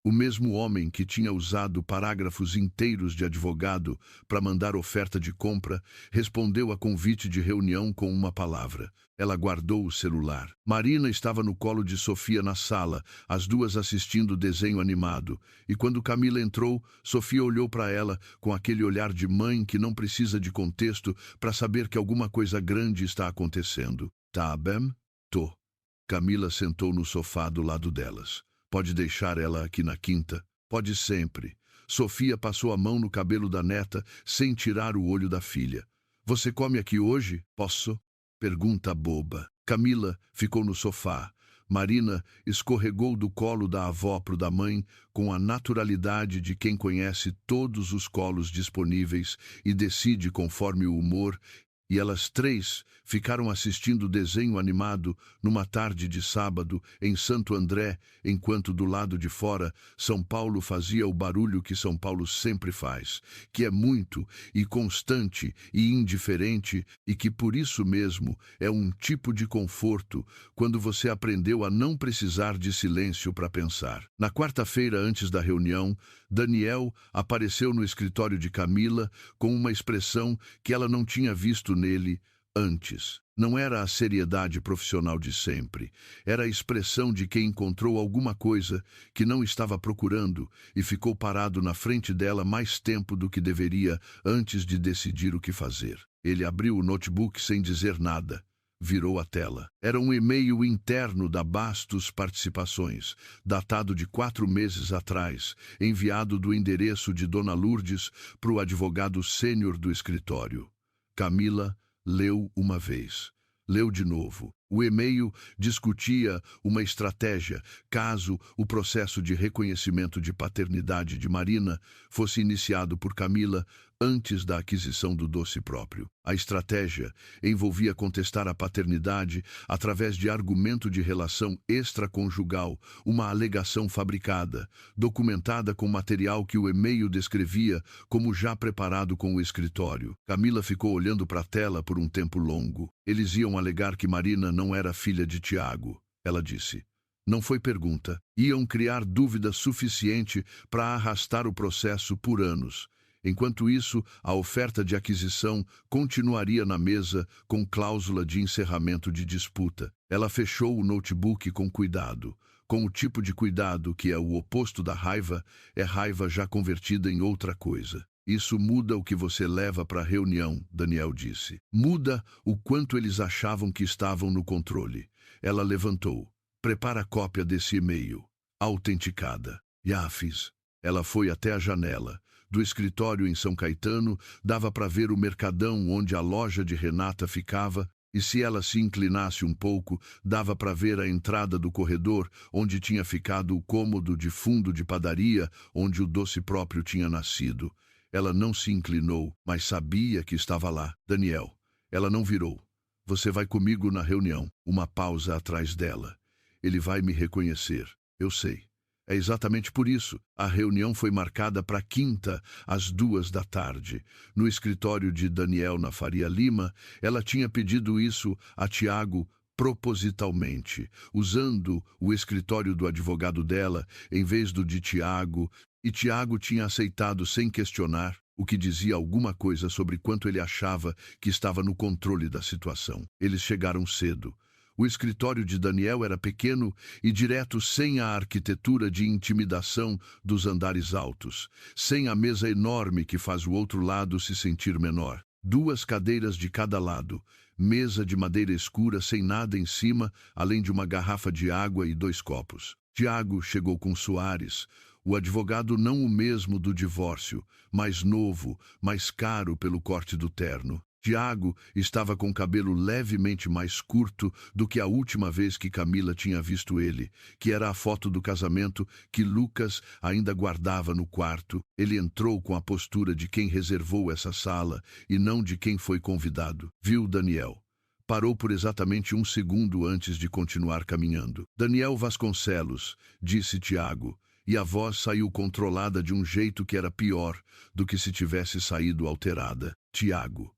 O mesmo homem que tinha usado parágrafos inteiros de advogado para mandar oferta de compra respondeu a convite de reunião com uma palavra. Ela guardou o celular. Marina estava no colo de Sofia na sala, as duas assistindo desenho animado. E quando Camila entrou, Sofia olhou para ela com aquele olhar de mãe que não precisa de contexto para saber que alguma coisa grande está acontecendo. Tá bem? Tô. Camila sentou no sofá do lado delas. Pode deixar ela aqui na quinta? Pode sempre. Sofia passou a mão no cabelo da neta, sem tirar o olho da filha. Você come aqui hoje? Posso? Pergunta boba. Camila ficou no sofá. Marina escorregou do colo da avó pro da mãe com a naturalidade de quem conhece todos os colos disponíveis e decide conforme o humor. E elas três ficaram assistindo desenho animado numa tarde de sábado em Santo André, enquanto do lado de fora São Paulo fazia o barulho que São Paulo sempre faz, que é muito e constante e indiferente e que por isso mesmo é um tipo de conforto quando você aprendeu a não precisar de silêncio para pensar. Na quarta-feira, antes da reunião, Daniel apareceu no escritório de Camila com uma expressão que ela não tinha visto nele antes. Não era a seriedade profissional de sempre. Era a expressão de quem encontrou alguma coisa que não estava procurando e ficou parado na frente dela mais tempo do que deveria antes de decidir o que fazer. Ele abriu o notebook sem dizer nada. Virou a tela. Era um e-mail interno da Bastos Participações, datado de 4 meses atrás, enviado do endereço de Dona Lourdes para o advogado sênior do escritório. Camila leu uma vez. Leu de novo. O e-mail discutia uma estratégia caso o processo de reconhecimento de paternidade de Marina fosse iniciado por Camila antes da aquisição do doce próprio. A estratégia envolvia contestar a paternidade através de argumento de relação extraconjugal, uma alegação fabricada, documentada com material que o e-mail descrevia como já preparado com o escritório. Camila ficou olhando para a tela por um tempo longo. Eles iam alegar que Marina não era filha de Tiago, ela disse. Não foi pergunta. Iam criar dúvida suficiente para arrastar o processo por anos. Enquanto isso, a oferta de aquisição continuaria na mesa com cláusula de encerramento de disputa. Ela fechou o notebook com cuidado. Com o tipo de cuidado que é o oposto da raiva, é raiva já convertida em outra coisa. Isso muda o que você leva para a reunião, Daniel disse. Muda o quanto eles achavam que estavam no controle. Ela levantou. Prepara a cópia desse e-mail. Autenticada. Já fiz. Ela foi até a janela. Do escritório em São Caetano, dava para ver o mercadão onde a loja de Renata ficava, e se ela se inclinasse um pouco, dava para ver a entrada do corredor onde tinha ficado o cômodo de fundo de padaria onde o doce próprio tinha nascido. Ela não se inclinou, mas sabia que estava lá. Daniel. Ela não virou. Você vai comigo na reunião. Uma pausa atrás dela. Ele vai me reconhecer. Eu sei. É exatamente por isso. A reunião foi marcada para quinta, às 14h, no escritório de Daniel na Faria Lima. Ela tinha pedido isso a Tiago propositalmente, usando o escritório do advogado dela em vez do de Tiago, e Tiago tinha aceitado sem questionar, o que dizia alguma coisa sobre quanto ele achava que estava no controle da situação. Eles chegaram cedo. O escritório de Daniel era pequeno e direto, sem a arquitetura de intimidação dos andares altos, sem a mesa enorme que faz o outro lado se sentir menor. 2 cadeiras de cada lado, mesa de madeira escura sem nada em cima, além de uma garrafa de água e 2 copos. Tiago chegou com Soares, o advogado não o mesmo do divórcio, mais novo, mais caro pelo corte do terno. Tiago estava com o cabelo levemente mais curto do que a última vez que Camila tinha visto ele, que era a foto do casamento que Lucas ainda guardava no quarto. Ele entrou com a postura de quem reservou essa sala e não de quem foi convidado. Viu Daniel. Parou por exatamente 1 segundo antes de continuar caminhando. Daniel Vasconcelos, disse Tiago, e a voz saiu controlada de um jeito que era pior do que se tivesse saído alterada. Tiago.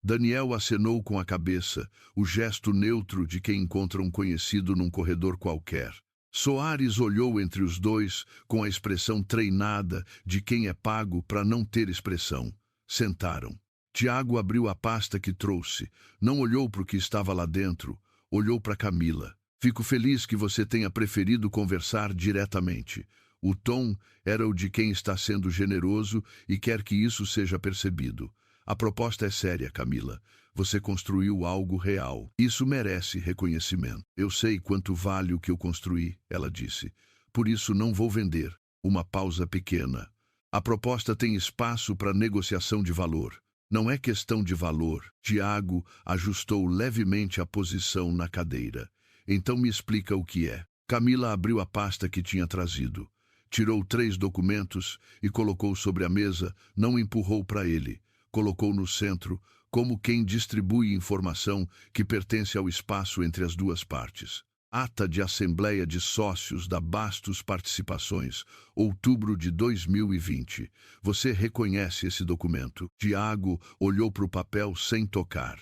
Daniel acenou com a cabeça, o gesto neutro de quem encontra um conhecido num corredor qualquer. Soares olhou entre os dois com a expressão treinada de quem é pago para não ter expressão. Sentaram. Tiago abriu a pasta que trouxe, não olhou para o que estava lá dentro, olhou para Camila. Fico feliz que você tenha preferido conversar diretamente. O tom era o de quem está sendo generoso e quer que isso seja percebido. A proposta é séria, Camila. Você construiu algo real. Isso merece reconhecimento. Eu sei quanto vale o que eu construí, ela disse. Por isso não vou vender. Uma pausa pequena. A proposta tem espaço para negociação de valor. Não é questão de valor. Tiago ajustou levemente a posição na cadeira. Então me explica o que é. Camila abriu a pasta que tinha trazido. Tirou 3 documentos e colocou sobre a mesa, não empurrou para ele. Colocou no centro, como quem distribui informação que pertence ao espaço entre as duas partes. Ata de Assembleia de Sócios da Bastos Participações, outubro de 2020. Você reconhece esse documento? Tiago olhou para o papel sem tocar.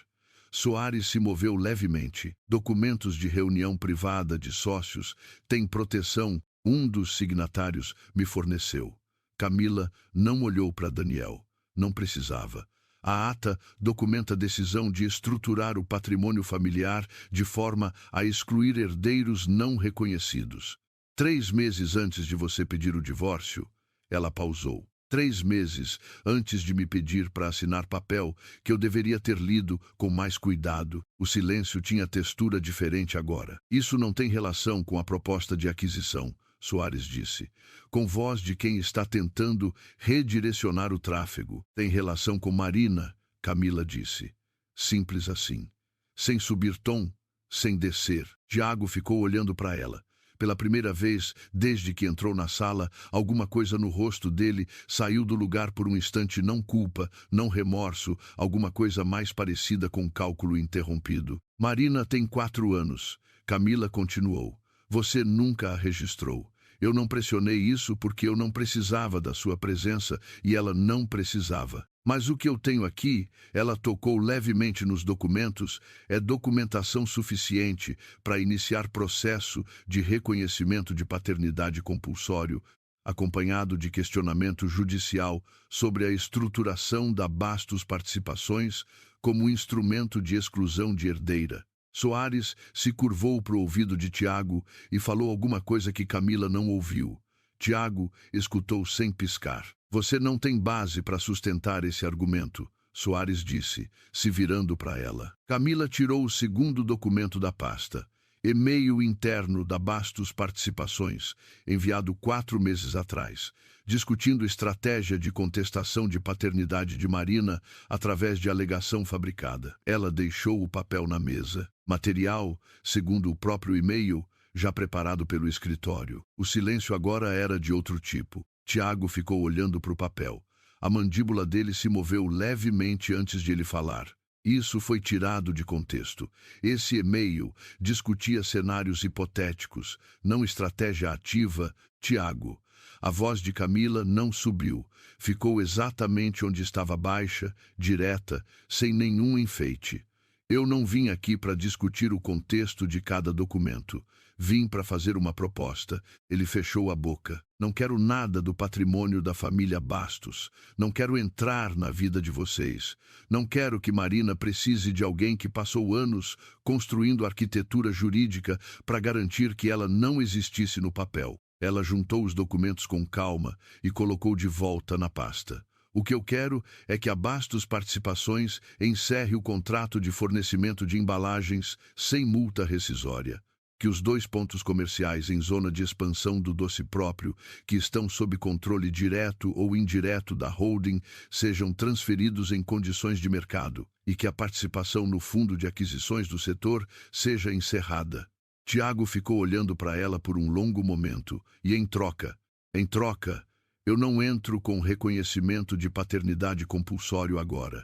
Soares se moveu levemente. Documentos de reunião privada de sócios têm proteção. Um dos signatários me forneceu. Camila não olhou para Daniel. Não precisava. A ata documenta a decisão de estruturar o patrimônio familiar de forma a excluir herdeiros não reconhecidos. 3 meses antes de você pedir o divórcio, ela pausou. 3 meses antes de me pedir para assinar papel que eu deveria ter lido com mais cuidado. O silêncio tinha textura diferente agora. Isso não tem relação com a proposta de aquisição, Soares disse, com voz de quem está tentando redirecionar o tráfego. Tem relação com Marina, Camila disse. Simples assim. Sem subir tom, sem descer. Tiago ficou olhando para ela. Pela primeira vez, desde que entrou na sala, alguma coisa no rosto dele saiu do lugar por um instante, não culpa, não remorso, alguma coisa mais parecida com cálculo interrompido. Marina tem 4 anos. Camila continuou. Você nunca a registrou. Eu não pressionei isso porque eu não precisava da sua presença e ela não precisava. Mas o que eu tenho aqui, ela tocou levemente nos documentos, é documentação suficiente para iniciar processo de reconhecimento de paternidade compulsório, acompanhado de questionamento judicial sobre a estruturação da Bastos Participações como instrumento de exclusão de herdeira. Soares se curvou para o ouvido de Tiago e falou alguma coisa que Camila não ouviu. Tiago escutou sem piscar. Você não tem base para sustentar esse argumento, Soares disse, se virando para ela. Camila tirou o segundo documento da pasta. E-mail interno da Bastos Participações, enviado 4 meses atrás, discutindo estratégia de contestação de paternidade de Marina através de alegação fabricada. Ela deixou o papel na mesa. Material, segundo o próprio e-mail, já preparado pelo escritório. O silêncio agora era de outro tipo. Tiago ficou olhando para o papel. A mandíbula dele se moveu levemente antes de ele falar. Isso foi tirado de contexto. Esse e-mail discutia cenários hipotéticos, não estratégia ativa. Tiago. A voz de Camila não subiu. Ficou exatamente onde estava, baixa, direta, sem nenhum enfeite. Eu não vim aqui para discutir o contexto de cada documento. Vim para fazer uma proposta. Ele fechou a boca. Não quero nada do patrimônio da família Bastos. Não quero entrar na vida de vocês. Não quero que Marina precise de alguém que passou anos construindo arquitetura jurídica para garantir que ela não existisse no papel. Ela juntou os documentos com calma e colocou de volta na pasta. O que eu quero é que a Bastos Participações encerre o contrato de fornecimento de embalagens sem multa rescisória. que os 2 pontos comerciais em zona de expansão do doce próprio, que estão sob controle direto ou indireto da holding, sejam transferidos em condições de mercado e que a participação no fundo de aquisições do setor seja encerrada. Tiago ficou olhando para ela por um longo momento e, em troca, eu não entro com reconhecimento de paternidade compulsório agora.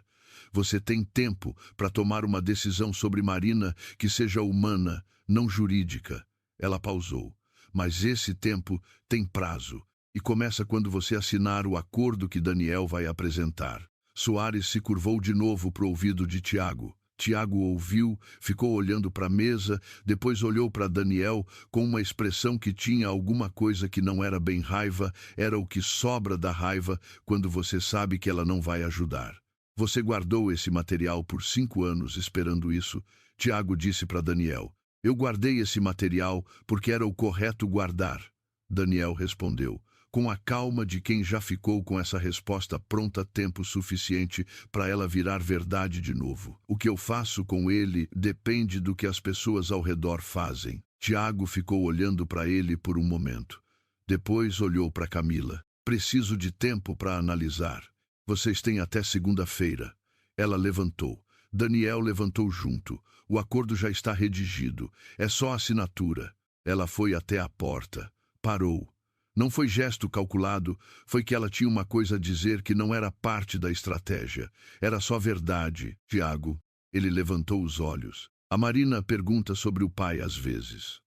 Você tem tempo para tomar uma decisão sobre Marina que seja humana, não jurídica. Ela pausou. Mas esse tempo tem prazo e começa quando você assinar o acordo que Daniel vai apresentar. Soares se curvou de novo para o ouvido de Tiago. Tiago ouviu, ficou olhando para a mesa, depois olhou para Daniel com uma expressão que tinha alguma coisa que não era bem raiva, era o que sobra da raiva quando você sabe que ela não vai ajudar. Você guardou esse material por 5 anos esperando isso, Tiago disse para Daniel. Eu guardei esse material porque era o correto guardar. Daniel respondeu, com a calma de quem já ficou com essa resposta pronta tempo suficiente para ela virar verdade de novo. O que eu faço com ele depende do que as pessoas ao redor fazem. Tiago ficou olhando para ele por um momento. Depois olhou para Camila. Preciso de tempo para analisar. Vocês têm até segunda-feira. Ela levantou. Daniel levantou junto. O acordo já está redigido. É só assinatura. Ela foi até a porta. Parou. Não foi gesto calculado, foi que ela tinha uma coisa a dizer que não era parte da estratégia. Era só verdade, Tiago. Ele levantou os olhos. A Marina pergunta sobre o pai às vezes.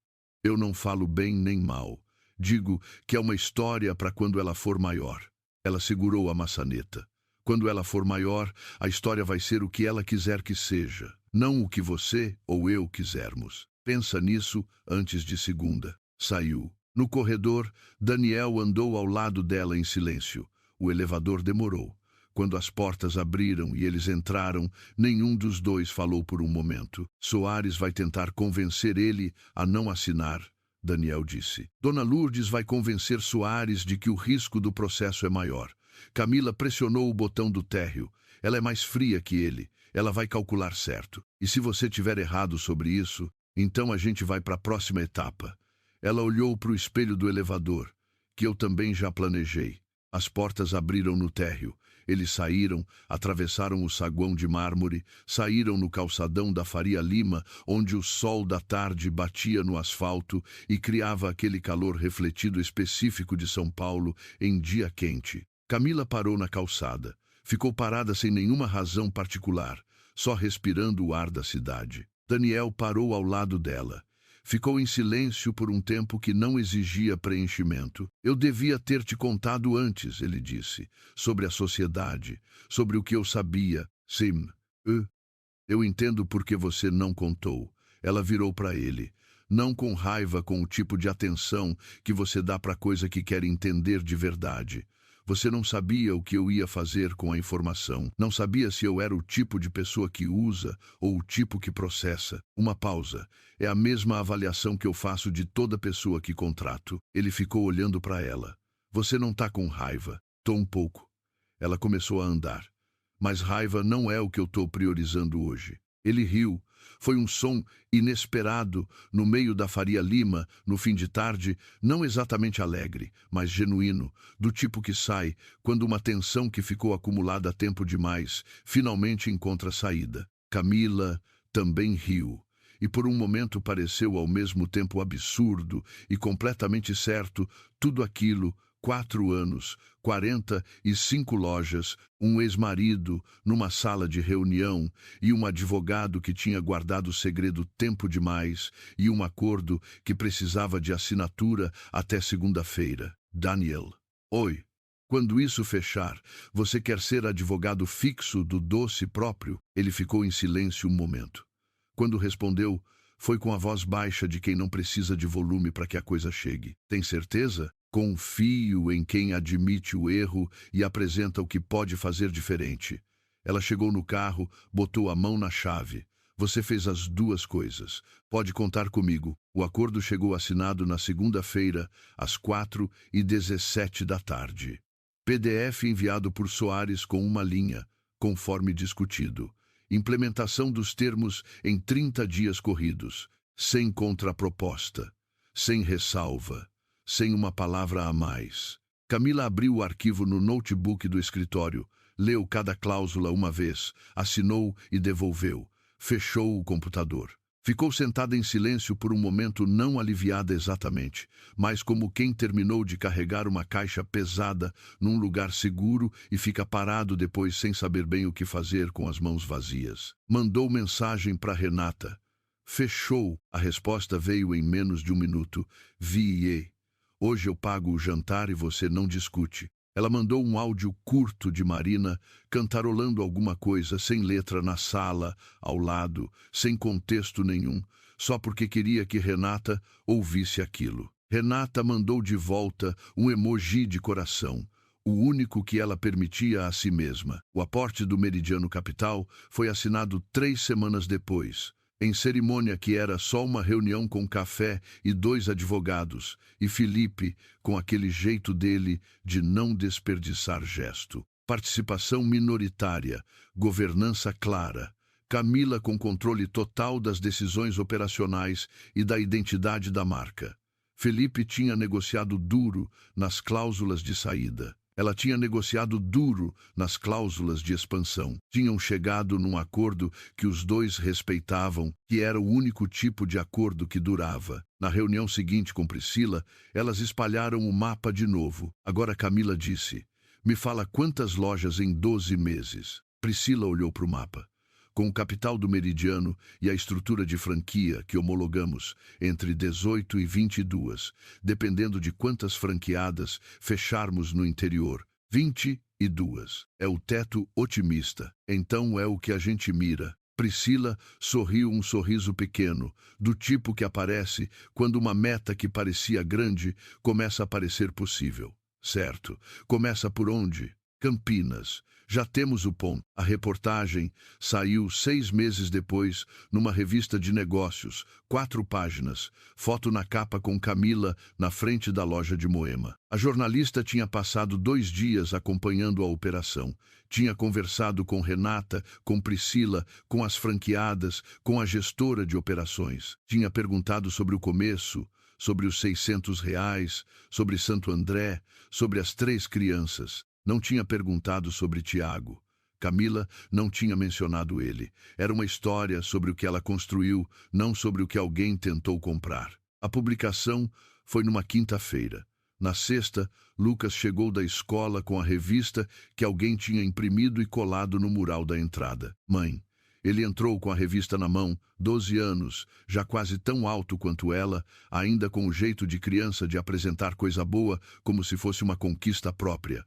Eu não falo bem nem mal. Digo que é uma história para quando ela for maior. Ela segurou a maçaneta. Quando ela for maior, a história vai ser o que ela quiser que seja, não o que você ou eu quisermos. Pensa nisso antes de segunda. Saiu. No corredor, Daniel andou ao lado dela em silêncio. O elevador demorou. Quando as portas abriram e eles entraram, nenhum dos dois falou por um momento. Soares vai tentar convencer ele a não assinar, Daniel disse. Dona Lourdes vai convencer Soares de que o risco do processo é maior. Camila pressionou o botão do térreo. Ela é mais fria que ele. Ela vai calcular certo. E se você tiver errado sobre isso, então a gente vai para a próxima etapa. Ela olhou para o espelho do elevador, que eu também já planejei. As portas abriram no térreo. Eles saíram, atravessaram o saguão de mármore, saíram no calçadão da Faria Lima, onde o sol da tarde batia no asfalto e criava aquele calor refletido específico de São Paulo em dia quente. Camila parou na calçada. Ficou parada sem nenhuma razão particular, só respirando o ar da cidade. Daniel parou ao lado dela. Ficou em silêncio por um tempo que não exigia preenchimento. Eu devia ter te contado antes, ele disse, sobre a sociedade, sobre o que eu sabia. Sim, eu entendo por que você não contou. Ela virou para ele. Não com raiva, com o tipo de atenção que você dá para coisa que quer entender de verdade. Você não sabia o que eu ia fazer com a informação. Não sabia se eu era o tipo de pessoa que usa ou o tipo que processa. Uma pausa. É a mesma avaliação que eu faço de toda pessoa que contrato. Ele ficou olhando para ela. Você não tá com raiva. Tô um pouco. Ela começou a andar. Mas raiva não é o que eu tô priorizando hoje. Ele riu. Foi um som inesperado no meio da Faria Lima, no fim de tarde, não exatamente alegre, mas genuíno, do tipo que sai quando uma tensão que ficou acumulada há tempo demais finalmente encontra saída. Camila também riu. E por um momento pareceu ao mesmo tempo absurdo e completamente certo tudo aquilo. 4 anos, 45 lojas, um ex-marido numa sala de reunião e um advogado que tinha guardado o segredo tempo demais e um acordo que precisava de assinatura até segunda-feira. Daniel. Oi. Quando isso fechar, você quer ser advogado fixo do doce próprio? Ele ficou em silêncio um momento. Quando respondeu, foi com a voz baixa de quem não precisa de volume para que a coisa chegue. Tem certeza? Confio em quem admite o erro e apresenta o que pode fazer diferente. Ela chegou no carro, botou a mão na chave. Você fez as 2 coisas. Pode contar comigo. O acordo chegou assinado na segunda-feira, às 4h17 da tarde. PDF enviado por Soares com uma linha, conforme discutido. Implementação dos termos em 30 dias corridos. sem contraproposta, sem ressalva, sem uma palavra a mais. Camila abriu o arquivo no notebook do escritório, leu cada cláusula uma vez, assinou e devolveu. Fechou o computador. Ficou sentada em silêncio por um momento, não aliviada exatamente, mas como quem terminou de carregar uma caixa pesada num lugar seguro e fica parado depois sem saber bem o que fazer com as mãos vazias. Mandou mensagem para Renata. Fechou. A resposta veio em menos de um minuto. Vi. Hoje eu pago o jantar e você não discute. Ela mandou um áudio curto de Marina, cantarolando alguma coisa, sem letra na sala, ao lado, sem contexto nenhum, só porque queria que Renata ouvisse aquilo. Renata mandou de volta um emoji de coração, o único que ela permitia a si mesma. O aporte do Meridiano Capital foi assinado 3 semanas depois, em cerimônia que era só uma reunião com café e 2 advogados, e Felipe, com aquele jeito dele de não desperdiçar gesto. Participação minoritária, governança clara, Camila com controle total das decisões operacionais e da identidade da marca. Felipe tinha negociado duro nas cláusulas de saída. Ela tinha negociado duro nas cláusulas de expansão. Tinham chegado num acordo que os dois respeitavam, que era o único tipo de acordo que durava. Na reunião seguinte com Priscila, elas espalharam o mapa de novo. Agora Camila disse: "Me fala quantas lojas em 12 meses." Priscila olhou para o mapa. Com o capital do Meridiano e a estrutura de franquia que homologamos, entre 18 e 22, dependendo de quantas franqueadas fecharmos no interior, 22. É o teto otimista. Então é o que a gente mira. Priscila sorriu um sorriso pequeno, do tipo que aparece quando uma meta que parecia grande começa a parecer possível. Certo. Começa por onde? Campinas. Já temos o ponto. A reportagem saiu 6 meses depois, numa revista de negócios, 4 páginas, foto na capa com Camila na frente da loja de Moema. A jornalista tinha passado 2 dias acompanhando a operação. Tinha conversado com Renata, com Priscila, com as franqueadas, com a gestora de operações. Tinha perguntado sobre o começo, sobre os R$ 600, sobre Santo André, sobre as 3 crianças. Não tinha perguntado sobre Tiago. Camila não tinha mencionado ele. Era uma história sobre o que ela construiu, não sobre o que alguém tentou comprar. A publicação foi numa quinta-feira. Na sexta, Lucas chegou da escola com a revista que alguém tinha imprimido e colado no mural da entrada. Mãe. Ele entrou com a revista na mão, 12 anos, já quase tão alto quanto ela, ainda com o jeito de criança de apresentar coisa boa como se fosse uma conquista própria.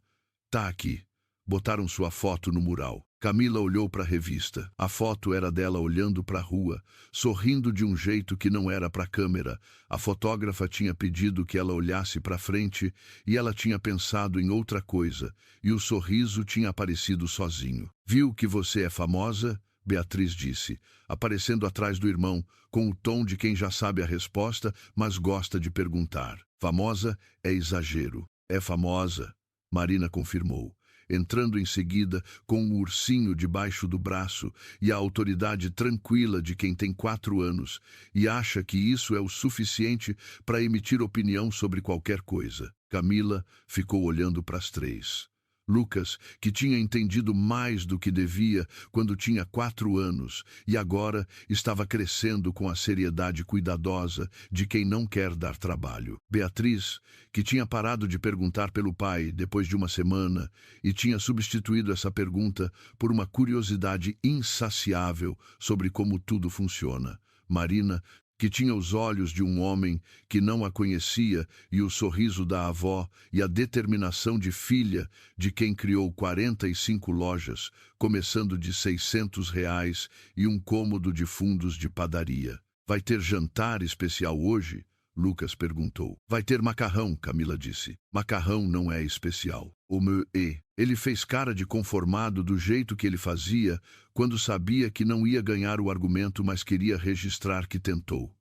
Tá aqui. Botaram sua foto no mural. Camila olhou para a revista. A foto era dela olhando para a rua, sorrindo de um jeito que não era para a câmera. A fotógrafa tinha pedido que ela olhasse para frente e ela tinha pensado em outra coisa, e o sorriso tinha aparecido sozinho. "Viu que você é famosa?" Beatriz disse, aparecendo atrás do irmão, com o tom de quem já sabe a resposta, mas gosta de perguntar. "Famosa é exagero. É famosa." Marina confirmou, entrando em seguida com o ursinho debaixo do braço e a autoridade tranquila de quem tem 4 anos e acha que isso é o suficiente para emitir opinião sobre qualquer coisa. Camila ficou olhando para as 3. Lucas, que tinha entendido mais do que devia quando tinha 4 anos e agora estava crescendo com a seriedade cuidadosa de quem não quer dar trabalho. Beatriz, que tinha parado de perguntar pelo pai depois de uma semana e tinha substituído essa pergunta por uma curiosidade insaciável sobre como tudo funciona. Marina, que tinha os olhos de um homem que não a conhecia e o sorriso da avó e a determinação de filha de quem criou 45 lojas, começando de R$ 600 e um cômodo de fundos de padaria. "Vai ter jantar especial hoje?" Lucas perguntou. "Vai ter macarrão", Camila disse. "Macarrão não é especial." O meu é. Ele fez cara de conformado do jeito que ele fazia quando sabia que não ia ganhar o argumento, mas queria registrar que tentou.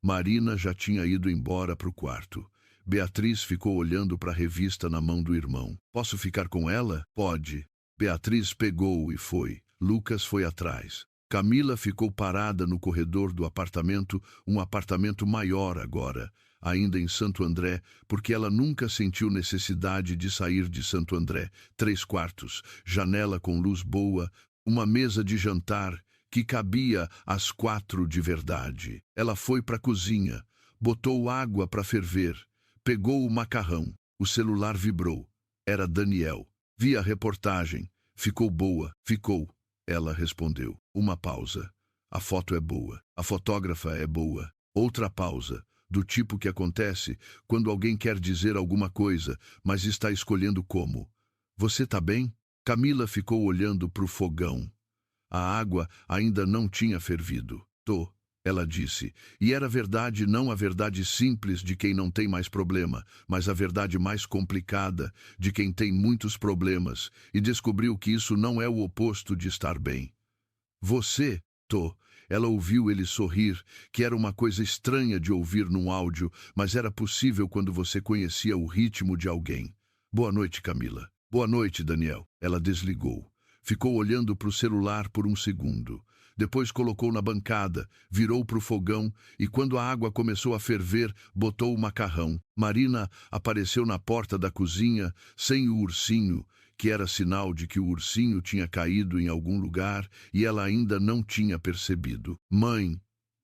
Marina já tinha ido embora para o quarto. Beatriz ficou olhando para a revista na mão do irmão. "Posso ficar com ela?" "Pode." Beatriz pegou e foi. Lucas foi atrás. Camila ficou parada no corredor do apartamento, um apartamento maior agora, ainda em Santo André, porque ela nunca sentiu necessidade de sair de Santo André. 3 quartos, janela com luz boa, uma mesa de jantar que cabia às 4 de verdade. Ela foi para a cozinha, botou água para ferver, pegou o macarrão. O celular vibrou. Era Daniel. Vi a reportagem. Ficou boa. Ficou. Ela respondeu. Uma pausa. A foto é boa. A fotógrafa é boa. Outra pausa. Do tipo que acontece quando alguém quer dizer alguma coisa, mas está escolhendo como. Você tá bem? Camila ficou olhando para o fogão. A água ainda não tinha fervido. Tô, ela disse. E era verdade, não a verdade simples de quem não tem mais problema, mas a verdade mais complicada de quem tem muitos problemas, e descobriu que isso não é o oposto de estar bem. Você, Tô. Ela ouviu ele sorrir, que era uma coisa estranha de ouvir num áudio, mas era possível quando você conhecia o ritmo de alguém. Boa noite, Camila. Boa noite, Daniel. Ela desligou. Ficou olhando para o celular por um segundo. Depois colocou na bancada, virou para o fogão e, quando a água começou a ferver, botou o macarrão. Marina apareceu na porta da cozinha, sem o ursinho, que era sinal de que o ursinho tinha caído em algum lugar e ela ainda não tinha percebido. Mãe,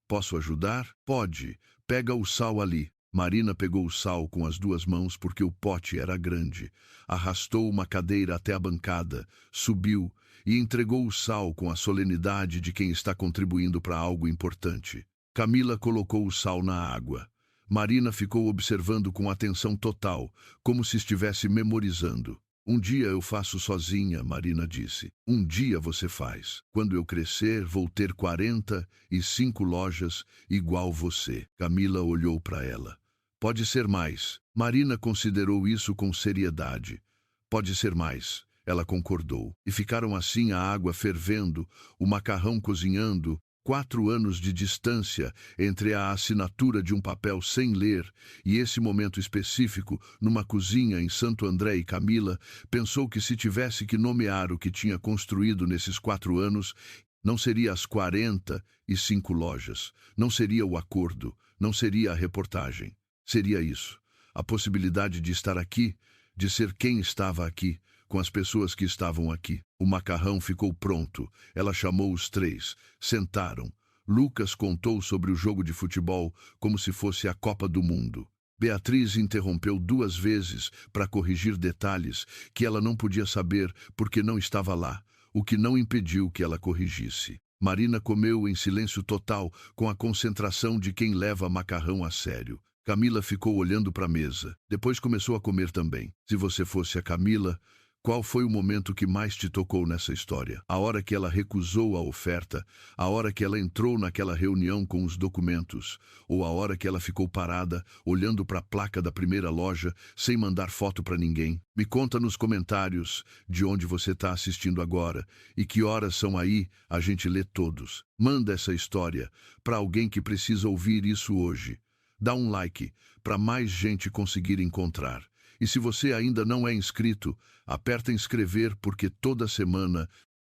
posso ajudar? Pode. Pega o sal ali. Marina pegou o sal com as 2 mãos porque o pote era grande. Arrastou uma cadeira até a bancada, subiu e entregou o sal com a solenidade de quem está contribuindo para algo importante. Camila colocou o sal na água. Marina ficou observando com atenção total, como se estivesse memorizando. Um dia eu faço sozinha, Marina disse. Um dia você faz. Quando eu crescer, vou ter 45 lojas igual você. Camila olhou para ela. Pode ser mais. Marina considerou isso com seriedade. Pode ser mais. Ela concordou. E ficaram assim, a água fervendo, o macarrão cozinhando, 4 anos de distância entre a assinatura de um papel sem ler e esse momento específico, numa cozinha em Santo André, e Camila pensou que se tivesse que nomear o que tinha construído nesses 4 anos, não seria as 45 lojas, não seria o acordo, não seria a reportagem. Seria isso. A possibilidade de estar aqui, de ser quem estava aqui, com as pessoas que estavam aqui. O macarrão ficou pronto. Ela chamou os 3. Sentaram. Lucas contou sobre o jogo de futebol como se fosse a Copa do Mundo. Beatriz interrompeu 2 vezes para corrigir detalhes que ela não podia saber porque não estava lá, o que não impediu que ela corrigisse. Marina comeu em silêncio total, com a concentração de quem leva macarrão a sério. Camila ficou olhando para a mesa. Depois começou a comer também. Se você fosse a Camila, qual foi o momento que mais te tocou nessa história? A hora que ela recusou a oferta? A hora que ela entrou naquela reunião com os documentos? Ou a hora que ela ficou parada, olhando para a placa da primeira loja, sem mandar foto para ninguém? Me conta nos comentários de onde você está assistindo agora e que horas são aí, a gente lê todos. Manda essa história para alguém que precisa ouvir isso hoje. Dá um like para mais gente conseguir encontrar. E se você ainda não é inscrito, aperta inscrever porque toda semana